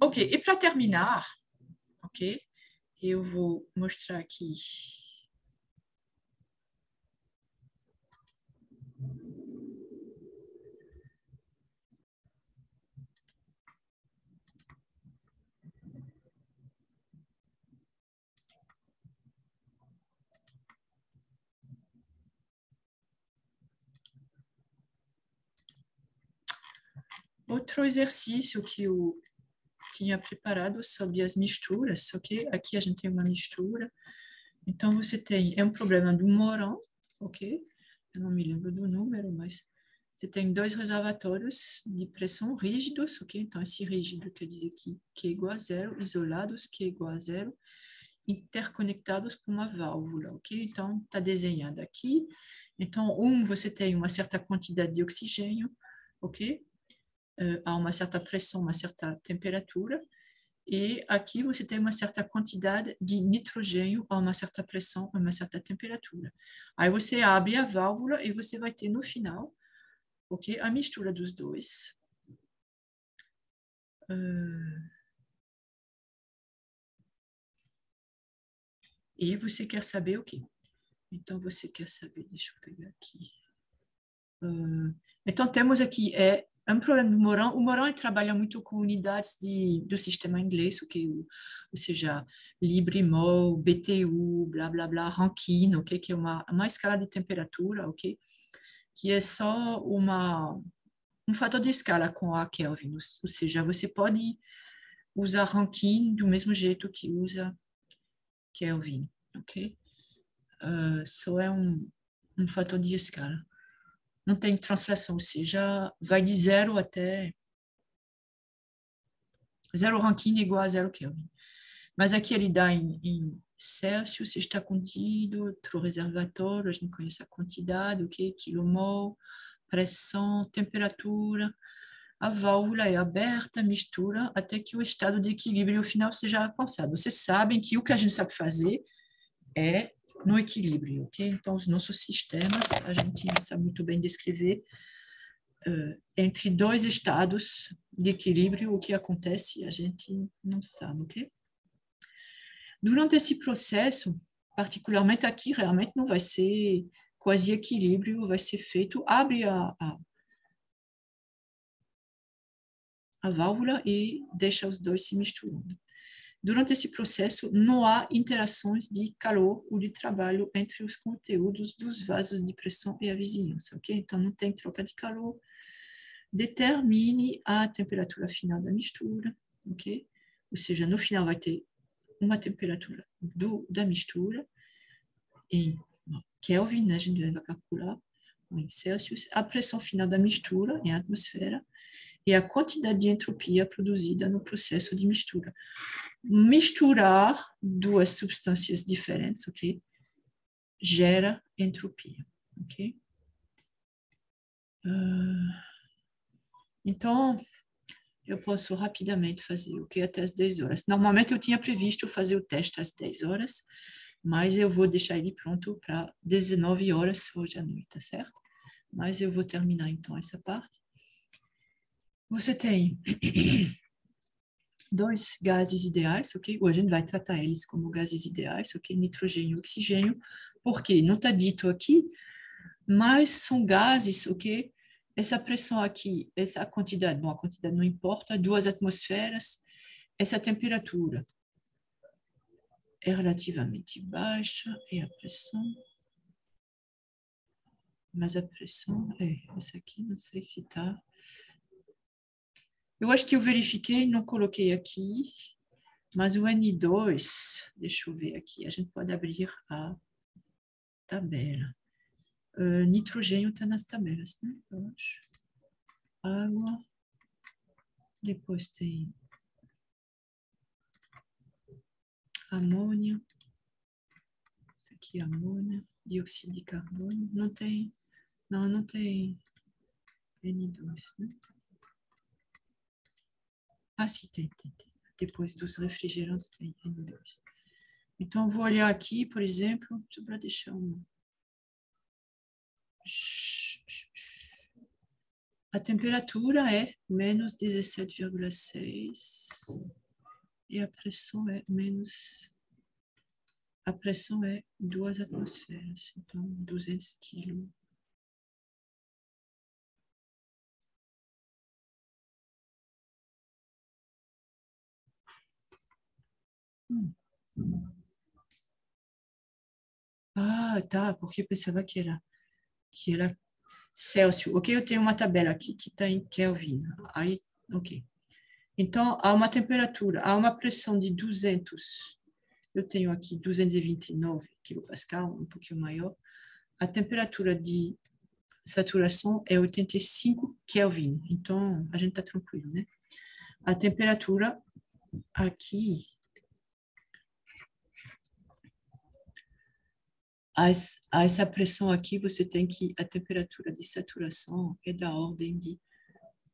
[SPEAKER 1] Ok, e para terminar, ok? Eu vou mostrar aqui outro exercício que eu tinha preparado sobre as misturas, ok? Aqui a gente tem uma mistura. Então, você tem, é um problema do Morin, ok? Eu não me lembro do número, mas você tem dois reservatórios de pressão rígidos, ok? Então, esse rígido quer dizer que é igual a zero, isolados, que é igual a zero, interconectados por uma válvula, ok? Então, está desenhado aqui. Então, você tem uma certa quantidade de oxigênio, ok? A uma certa pressão, uma certa temperatura. E aqui você tem uma certa quantidade de nitrogênio a uma certa pressão, a uma certa temperatura. Aí você abre a válvula e você vai ter no final, ok? A mistura dos dois. E você quer saber o quê? Então você quer saber, deixa eu pegar aqui. Então temos aqui um problema do Morin. O Morin trabalha muito com unidades do sistema inglês, okay? Ou seja, Libre-Mol, BTU, blá, blá, blá, Rankine, okay? Que é uma escala de temperatura, ok? Que é só um fator de escala com a Kelvin. Ou seja, você pode usar Rankine do mesmo jeito que usa Kelvin, ok? Só é um fator de escala. Não tem translação, ou seja, vai de zero até... Zero Rankine igual a zero Kelvin. Mas aqui ele dá em Celsius, se está contido, outro reservatório, a gente conhece a quantidade, ok? Quilomol, pressão, temperatura. A válvula é aberta, mistura, até que o estado de equilíbrio final seja alcançado. Vocês sabem que o que a gente sabe fazer é no equilíbrio, ok? Então, os nossos sistemas, a gente sabe muito bem descrever entre dois estados de equilíbrio o que acontece, a gente não sabe, ok? Durante esse processo, particularmente aqui, realmente não vai ser quase equilíbrio, vai ser feito, abre a válvula e deixa os dois se misturando. Durante esse processo, não há interações de calor ou de trabalho entre os conteúdos dos vasos de pressão e a vizinhança, ok? Então, não tem troca de calor. Determine a temperatura final da mistura, ok? Ou seja, no final vai ter uma temperatura da mistura em Kelvin, né? A gente vai calcular em Celsius, a pressão final da mistura em atmosfera e a quantidade de entropia produzida no processo de mistura. Misturar duas substâncias diferentes, ok? Gera entropia, ok? Então, eu posso rapidamente fazer o que até às 10 horas. Normalmente eu tinha previsto fazer o teste às 10 horas, mas eu vou deixar ele pronto para 19 horas hoje à noite, tá certo? Mas eu vou terminar então essa parte. Você tem dois gases ideais, ok? Hoje a gente vai tratar eles como gases ideais, ok? Nitrogênio e oxigênio, porque não está dito aqui, mas são gases, ok? Essa pressão aqui, essa quantidade, bom, a quantidade não importa, 2 atmosferas, essa temperatura é relativamente baixa, e a pressão, mas a pressão essa aqui, não sei se está. Eu acho que eu verifiquei, não coloquei aqui, mas o N2, deixa eu ver aqui, a gente pode abrir a tabela. Nitrogênio está nas tabelas, né? Eu acho. Água, depois tem amônia, isso aqui é amônia, dióxido de carbono, não tem N2, né? Ah, sim, tem. Depois dos refrigerantes tem N2. Então, vou olhar aqui, por exemplo, só para deixar um. A temperatura é menos 17,6 e a pressão é menos. A pressão é 2 atmosferas, então 200 quilos. Ah, tá, porque eu pensava que era Celsius. Ok, eu tenho uma tabela aqui que está em Kelvin. Aí, ok. Então, há uma temperatura, há uma pressão de 200. Eu tenho aqui 229 kPa, um pouquinho maior. A temperatura de saturação é 85 Kelvin. Então, a gente está tranquilo, né? A temperatura aqui, a essa pressão aqui, você tem que a temperatura de saturação é da ordem de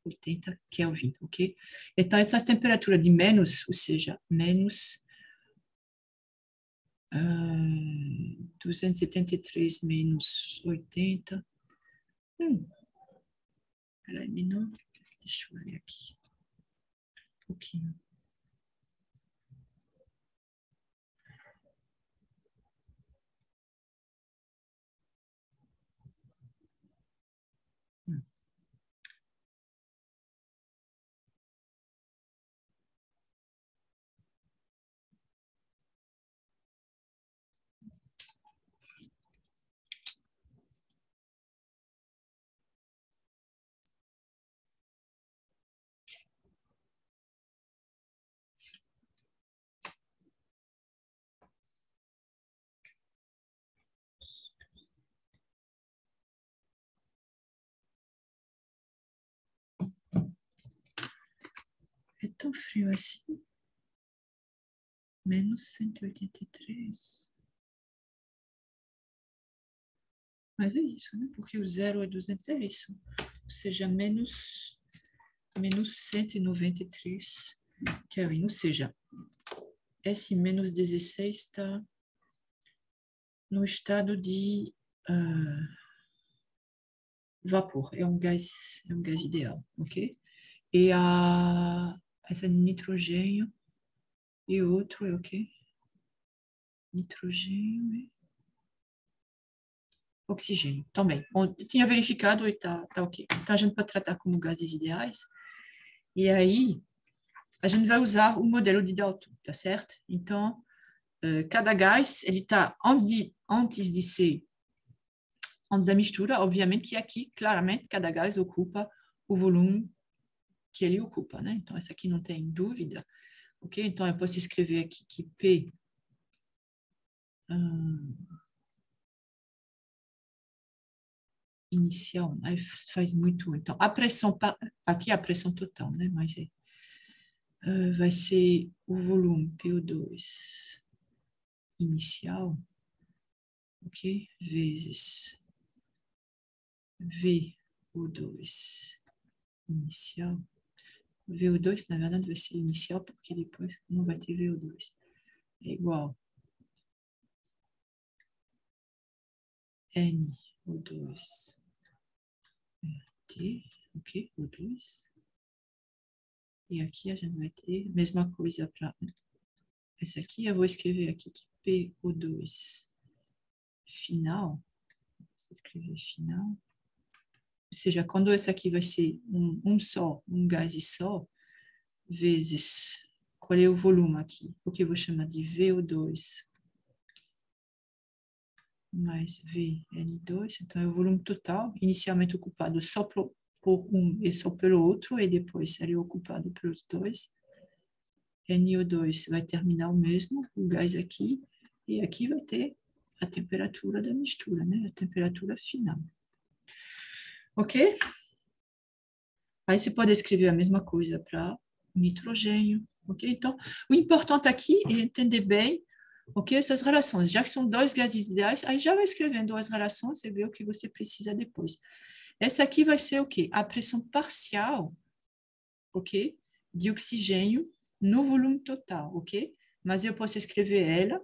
[SPEAKER 1] 80 Kelvin, ok? Então, essa temperatura de menos, ou seja, menos 273 menos 80. Ela é menor. Deixa eu ver aqui. Um pouquinho. É tão frio assim. Menos 183. Mas é isso, né? Porque o 0 é 200, é isso. Ou seja, menos 193 Kelvin. Ou seja, esse menos 16 está no estado de vapor. É um gás ideal, ok? E esse nitrogênio e outro é o quê? Nitrogênio e oxigênio também. Bom, eu tinha verificado e tá ok. Então, a gente pode tratar como gases ideais. E aí, a gente vai usar o modelo de Dalton, tá certo? Então, cada gás, ele está, antes da mistura, obviamente que aqui, claramente, cada gás ocupa o volume que ele ocupa, né? Então, essa aqui não tem dúvida, ok? Então, eu posso escrever aqui que P inicial, aí faz muito. Então, a pressão, aqui é a pressão total, né? Mas vai ser o volume PO2 inicial, ok? Vezes VO2 inicial. VO2, na verdade, vai ser inicial, porque depois não vai ter VO2. É igual NO2 T, ok? O2. E aqui a gente vai ter a mesma coisa para essa aqui. Eu vou escrever aqui que PO2 final. Vou escrever final. Ou seja, quando essa aqui vai ser um gás só, vezes, qual é o volume aqui? O que eu vou chamar de VO2 mais VN2, então é o volume total, inicialmente ocupado só por um e só pelo outro, e depois seria ocupado pelos dois. NO2 vai terminar o mesmo, o gás aqui, e aqui vai ter a temperatura da mistura, né? A temperatura final. Ok? Aí você pode escrever a mesma coisa para nitrogênio, ok? Então, o importante aqui é entender bem, ok, essas relações. Já que são dois gases ideais, aí já vai escrevendo as relações e vê o que você precisa depois. Essa aqui vai ser o quê? A pressão parcial, ok, de oxigênio no volume total, ok? Mas eu posso escrever ela,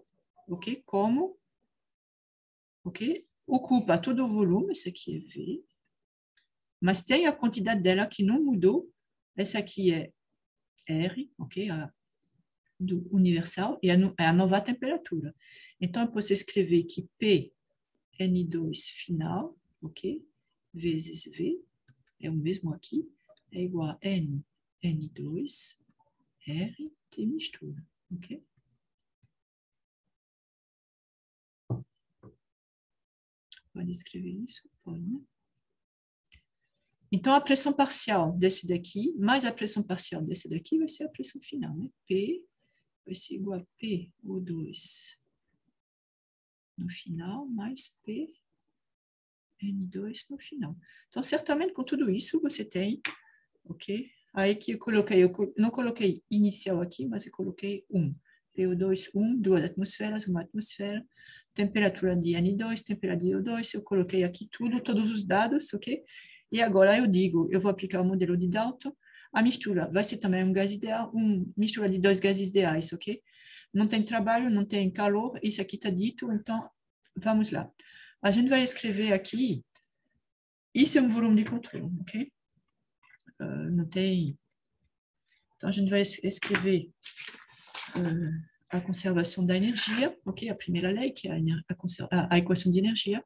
[SPEAKER 1] ok, como, ok, ocupa todo o volume, esse aqui é V, mas tem a quantidade dela que não mudou, essa aqui é R, ok, do universal, e a nova temperatura. Então, eu posso escrever que P N2 final, ok, vezes V, é o mesmo aqui, é igual a N, N2, R, T mistura, ok? Pode escrever isso? Pode, né? Então, a pressão parcial desse daqui, mais a pressão parcial desse daqui, vai ser a pressão final, né? P vai ser igual a PO2 no final, mais P N2 no final. Então, certamente, com tudo isso, você tem, ok? Aí que eu coloquei, eu não coloquei inicial aqui, mas eu coloquei 1. PO2, 1, 2 atmosferas, uma atmosfera, temperatura de N2, temperatura de O2, eu coloquei aqui tudo, todos os dados, ok? E agora eu digo, eu vou aplicar o modelo de Dalton, a mistura vai ser também um gás ideal, uma mistura de dois gases ideais, ok? Não tem trabalho, não tem calor, isso aqui está dito, então vamos lá. A gente vai escrever aqui, isso é um volume de controle, ok? Não tem... Então, a gente vai escrever a conservação da energia, ok? A primeira lei, que é a equação de energia.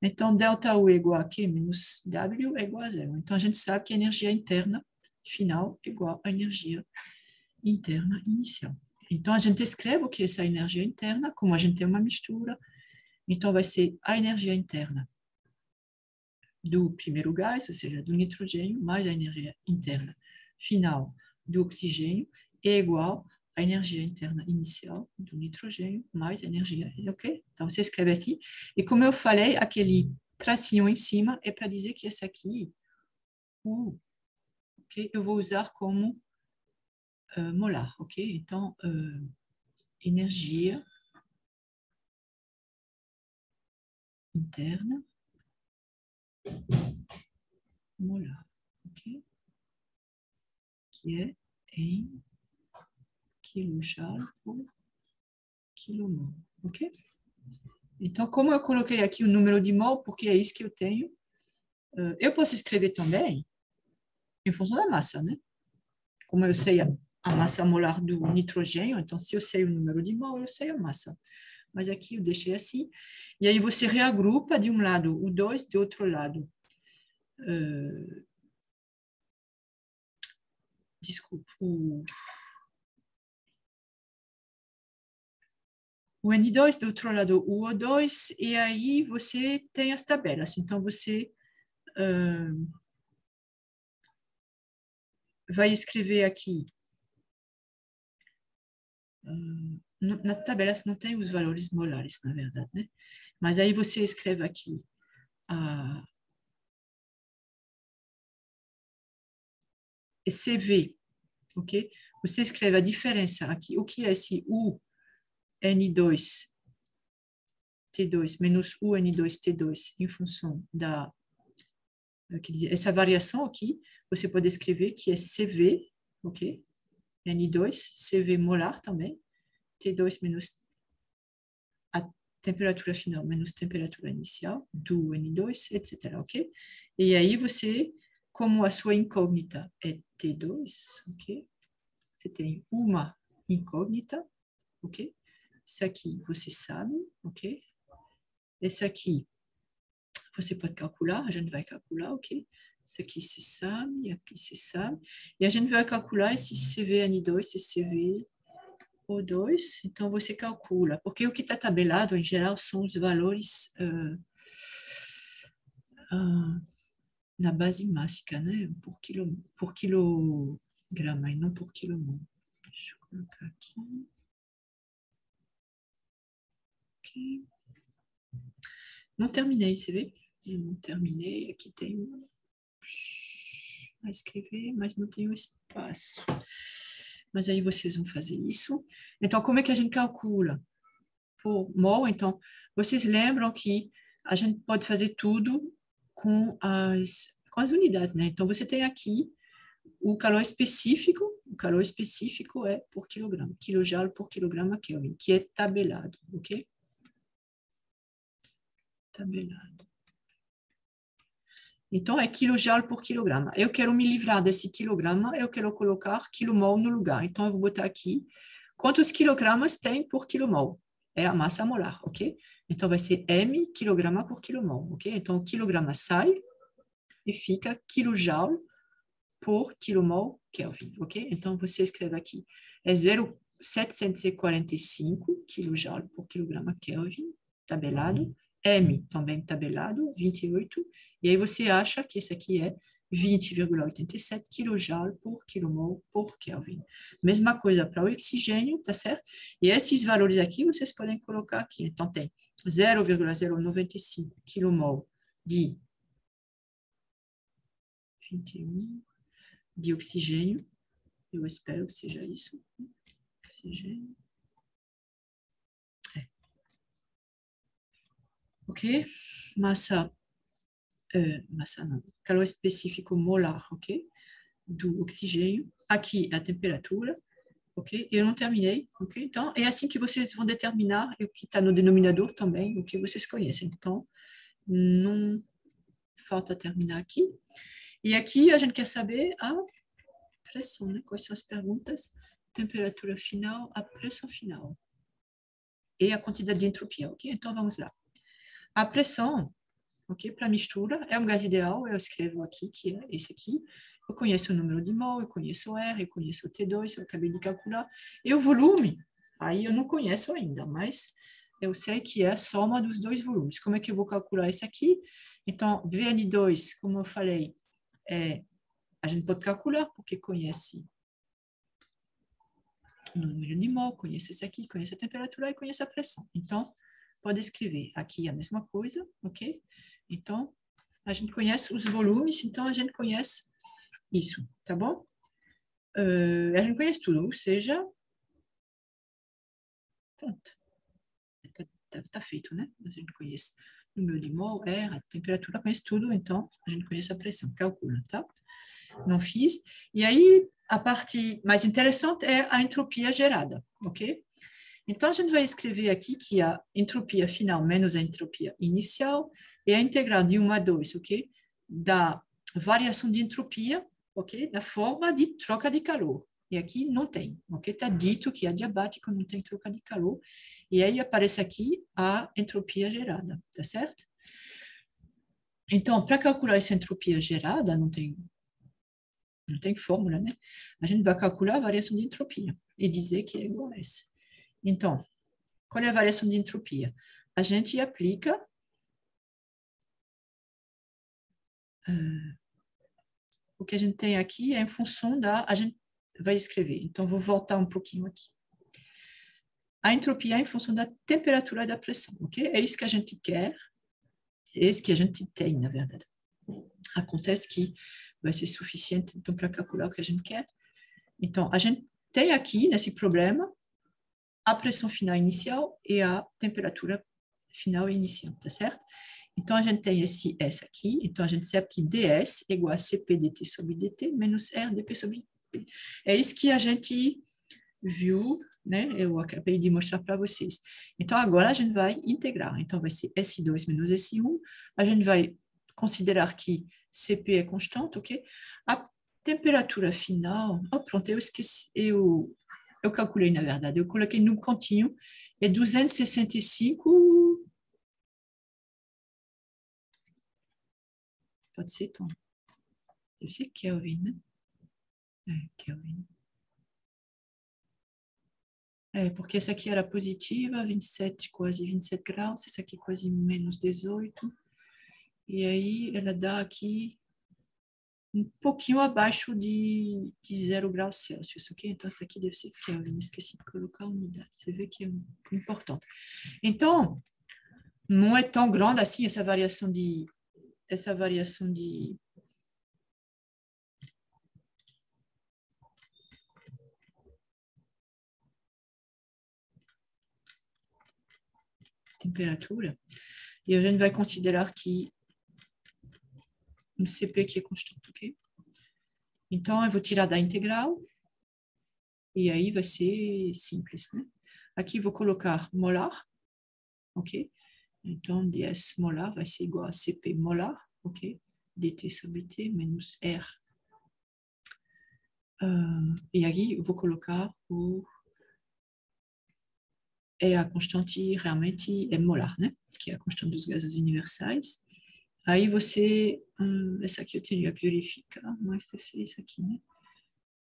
[SPEAKER 1] Então, delta U é igual a Q menos W é igual a zero. Então, a gente sabe que a energia interna final é igual à energia interna inicial. Então, a gente escreve o que é essa energia interna, como a gente tem uma mistura, então vai ser a energia interna do primeiro gás, ou seja, do nitrogênio, mais a energia interna final do oxigênio, é igual à energia interna inicial do nitrogênio, mais a energia, ok? Então, você escreve assim. E como eu falei, aquele tracinho em cima é para dizer que essa aqui, ok? Eu vou usar como molar, ok? Então, energia interna molar, ok? Que é em quilojoule por quilomol, ok? Então, como eu coloquei aqui o número de mol, porque é isso que eu tenho, eu posso escrever também em função da massa, né? Como eu sei a massa molar do nitrogênio, então se eu sei o número de mol, eu sei a massa. Mas aqui eu deixei assim. E aí você reagrupa de um lado o 2, do outro lado. Desculpa, o N2, do outro lado o O2, e aí você tem as tabelas. Então você vai escrever aqui. Nas tabelas não tem os valores molares, na verdade, né? Mas aí você escreve aqui CV, ok? Você escreve a diferença aqui. O que é esse UN2 T2 menos UN2 T2 em função da... Quer dizer, essa variação aqui, você pode escrever que é CV, ok? N2, CV molar também, T2 menos a temperatura final menos temperatura inicial do N2, etc, ok? E aí você, como a sua incógnita é T2, ok? Você tem uma incógnita, ok? Isso aqui você sabe, ok? Esse aqui você pode calcular, a gente vai calcular, ok? Isso aqui você sabe, aqui você sabe. E a gente vai calcular esse CVN2, esse CVO2, então você calcula, porque o que está tabelado, em geral, são os valores na base mássica, né? Por quilograma e não por quilomol. Deixa eu colocar aqui. Ok. Não terminei, você vê? Eu não terminei, aqui tem a escrever, mas não tem o espaço. Mas aí vocês vão fazer isso. Então, como é que a gente calcula? Por mol, então, vocês lembram que a gente pode fazer tudo com as unidades, né? Então, você tem aqui o calor específico é por quilograma, quilojoule por quilograma Kelvin, que é tabelado, ok? Tabelado. Então, é quilojoule por quilograma. Eu quero me livrar desse quilograma, eu quero colocar quilomol no lugar. Então, eu vou botar aqui quantos quilogramas tem por quilomol. É a massa molar, ok? Então, vai ser M quilograma por quilomol, ok? Então, o quilograma sai e fica quilojoule por quilomol Kelvin, ok? Então, você escreve aqui, é 0,745 kJ por quilograma Kelvin, tabelado. M, também tabelado, 28. E aí você acha que esse aqui é 20,87 kJ por quilomol por Kelvin. Mesma coisa para o oxigênio, tá certo? E esses valores aqui vocês podem colocar aqui. Então, tem 0,095 kmol de 21 de oxigênio. Eu espero que seja isso. Oxigênio. Ok? Massa não, calor específico molar, ok? Do oxigênio. Aqui a temperatura, ok? Eu não terminei, ok? Então, é assim que vocês vão determinar o que está no denominador também, o que vocês conhecem. Então, não falta terminar aqui. E aqui a gente quer saber a pressão, né? Quais são as perguntas? Temperatura final, a pressão final. E a quantidade de entropia, ok? Então, vamos lá. A pressão, ok? Para mistura, é um gás ideal, eu escrevo aqui, que é esse aqui. Eu conheço o número de mol, eu conheço o R, eu conheço o T2, eu acabei de calcular. E o volume, aí eu não conheço ainda, mas eu sei que é a soma dos dois volumes. Como é que eu vou calcular isso aqui? Então, VN2, como eu falei, a gente pode calcular, porque conhece o número de mol, conhece esse aqui, conhece a temperatura e conhece a pressão. Então, pode escrever aqui a mesma coisa, ok? Então, a gente conhece os volumes, então a gente conhece isso, tá bom? A gente conhece tudo, ou seja, pronto. Está feito, né? A gente conhece o número de mol, R, a temperatura, conhece tudo, então a gente conhece a pressão, calcula, tá? Não fiz. E aí, a parte mais interessante é a entropia gerada, ok? Então, a gente vai escrever aqui que a entropia final menos a entropia inicial é a integral de 1 a 2, ok? Da variação de entropia, ok? Da forma de troca de calor. E aqui não tem, ok? Está dito que é adiabático, não tem troca de calor. E aí aparece aqui a entropia gerada, tá certo? Então, para calcular essa entropia gerada, não tem fórmula, né? A gente vai calcular a variação de entropia e dizer que é igual a essa. Então, qual é a variação de entropia? A gente aplica o que a gente tem aqui é em função da... A gente vai escrever. Então, vou voltar um pouquinho aqui. A entropia é em função da temperatura e da pressão, ok? É isso que a gente quer. É isso que a gente tem, na verdade. Acontece que vai ser suficiente então, para calcular o que a gente quer. Então, a gente tem aqui, nesse problema, a pressão final inicial e a temperatura final e inicial, tá certo? Então, a gente tem esse S aqui, então a gente sabe que ds é igual a Cp dt sobre dt menos R dp sobre P. É isso que a gente viu, né? Eu acabei de mostrar para vocês. Então, agora a gente vai integrar. Então, vai ser S2 menos S1. A gente vai considerar que Cp é constante, ok? A temperatura final... Oh, pronto, eu esqueci, eu calculei, na verdade. Eu coloquei no cantinho, é 265... Pode ser, Tom. Deve ser Kelvin, né? É, Kelvin. É, porque essa aqui era positiva, 27, quase 27 graus, essa aqui quase menos 18. E aí ela dá aqui um pouquinho abaixo de 0 graus Celsius, ok? Então essa aqui deve ser Kelvin, esqueci de colocar a unidade. Você vê que é importante. Então, não é tão grande assim essa variação de temperatura. E a gente vai considerar que um Cp que é constante, ok? Então, eu vou tirar da integral, e aí vai ser simples, né? Aqui vou colocar molar, ok? Então, ds molar vai ser igual a Cp molar, ok? dt sobre T menos R. E aqui eu vou colocar a constante realmente é molar, né? Que é a constante dos gases universais. Aí você, essa aqui eu teria que verificar, mas deve ser isso aqui, né?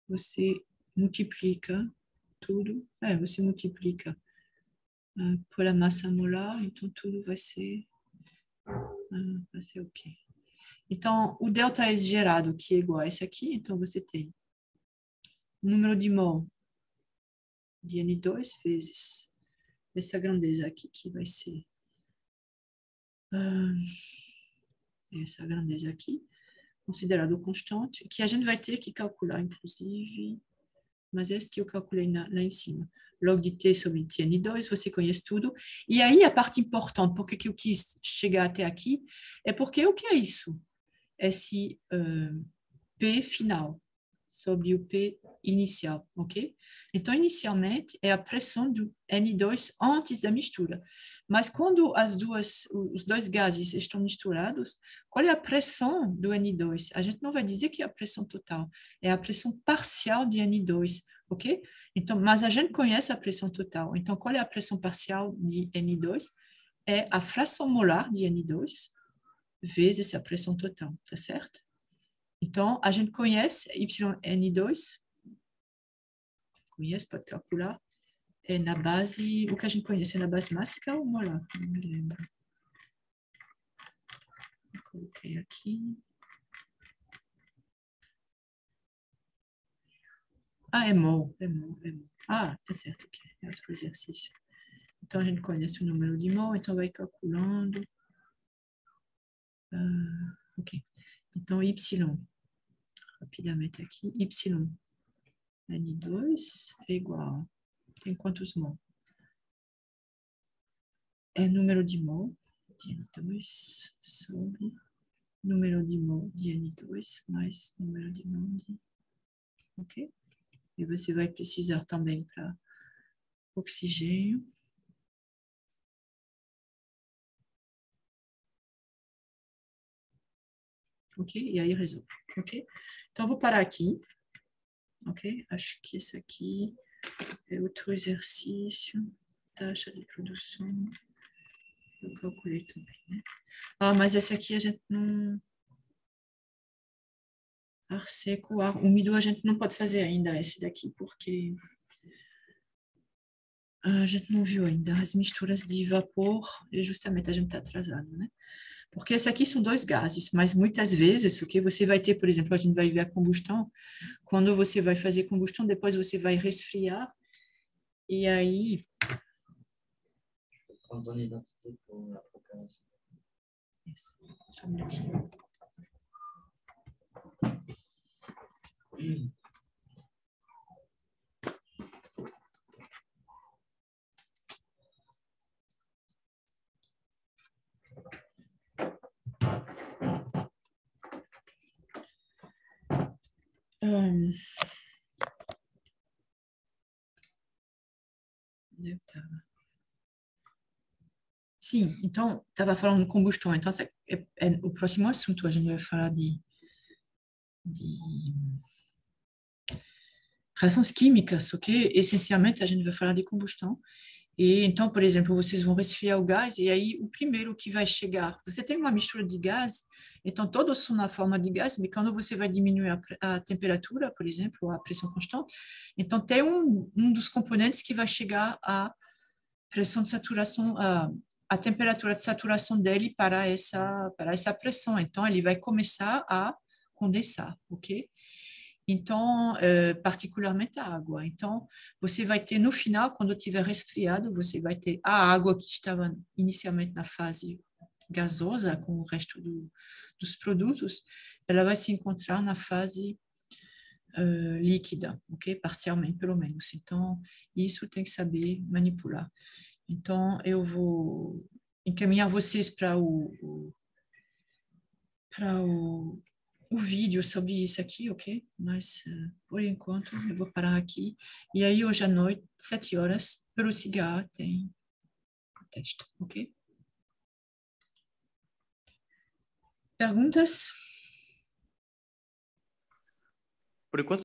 [SPEAKER 1] Você multiplica tudo, você multiplica por a massa molar, então tudo vai ser o quê? Então, o delta S gerado, que é igual a esse aqui, então você tem o número de mol de N2 vezes essa grandeza aqui, que vai ser essa grandeza aqui, considerado constante, que a gente vai ter que calcular, inclusive, mas é esse que eu calculei lá em cima. Log de T sobre T N2, você conhece tudo. E aí, a parte importante, por que eu quis chegar até aqui, é porque o que é isso? Esse P final sobre o P inicial, ok? Então, inicialmente, é a pressão do N2 antes da mistura. Mas quando os dois gases estão misturados, qual é a pressão do N2? A gente não vai dizer que é a pressão total, é a pressão parcial de N2, ok? Então, mas a gente conhece a pressão total. Então, qual é a pressão parcial de N2? É a fração molar de N2 vezes a pressão total, tá certo? Então, a gente conhece YN2, pode calcular, é na base, o que a gente conhece é na base mássica ou molar? Não me lembro. Eu coloquei aqui. É mol. Ah, tá certo, ok. É outro exercício. Então, a gente conhece o número de mol, então vai calculando. Ok. Então, Y, rapidamente aqui, Y N2 é igual. Tem quantos mol? é número de mol de N2 sobre número de mol de N2 mais número de mol de... Ok? E você vai precisar também para oxigênio. Ok? E aí resolve. Ok? Então, eu vou parar aqui. Ok? Acho que esse aqui é outro exercício. Taxa de produção. Eu calculei também, né? Ah, mas esse aqui a gente não... Ar seco, ar úmido, a gente não pode fazer ainda esse daqui, porque a gente não viu ainda as misturas de vapor e justamente a gente está atrasado, né? Porque esse aqui são dois gases, mas muitas vezes o que você vai ter, por exemplo, a gente vai ver a combustão, quando você vai fazer combustão, depois você vai resfriar, e aí...
[SPEAKER 2] Prendre ton identité pour la proclamation.
[SPEAKER 1] Isso, só um minutinho. Onde eu estava? Sim, então, estava falando de combustão, então é o próximo assunto, a gente vai falar de reações químicas, ok? Essencialmente, a gente vai falar de combustão. E então, por exemplo, vocês vão resfriar o gás e aí o primeiro que vai chegar, você tem uma mistura de gás, então todos são na forma de gás, mas quando você vai diminuir a temperatura, por exemplo, a pressão constante, então tem um dos componentes que vai chegar à pressão de saturação, a temperatura de saturação dele para essa pressão. Então, ele vai começar a condensar, ok? Então, particularmente a água. Então, você vai ter, no final, quando tiver resfriado, você vai ter a água que estava inicialmente na fase gasosa, com o resto dos produtos, ela vai se encontrar na fase líquida, ok? Parcialmente, pelo menos. Então, isso tem que saber manipular. Então, eu vou encaminhar vocês para o vídeo sobre isso aqui, ok? Mas, por enquanto, eu vou parar aqui. E aí, hoje à noite, 7 horas, pelo cigarro, tem o teste, ok? Perguntas?
[SPEAKER 2] Por enquanto,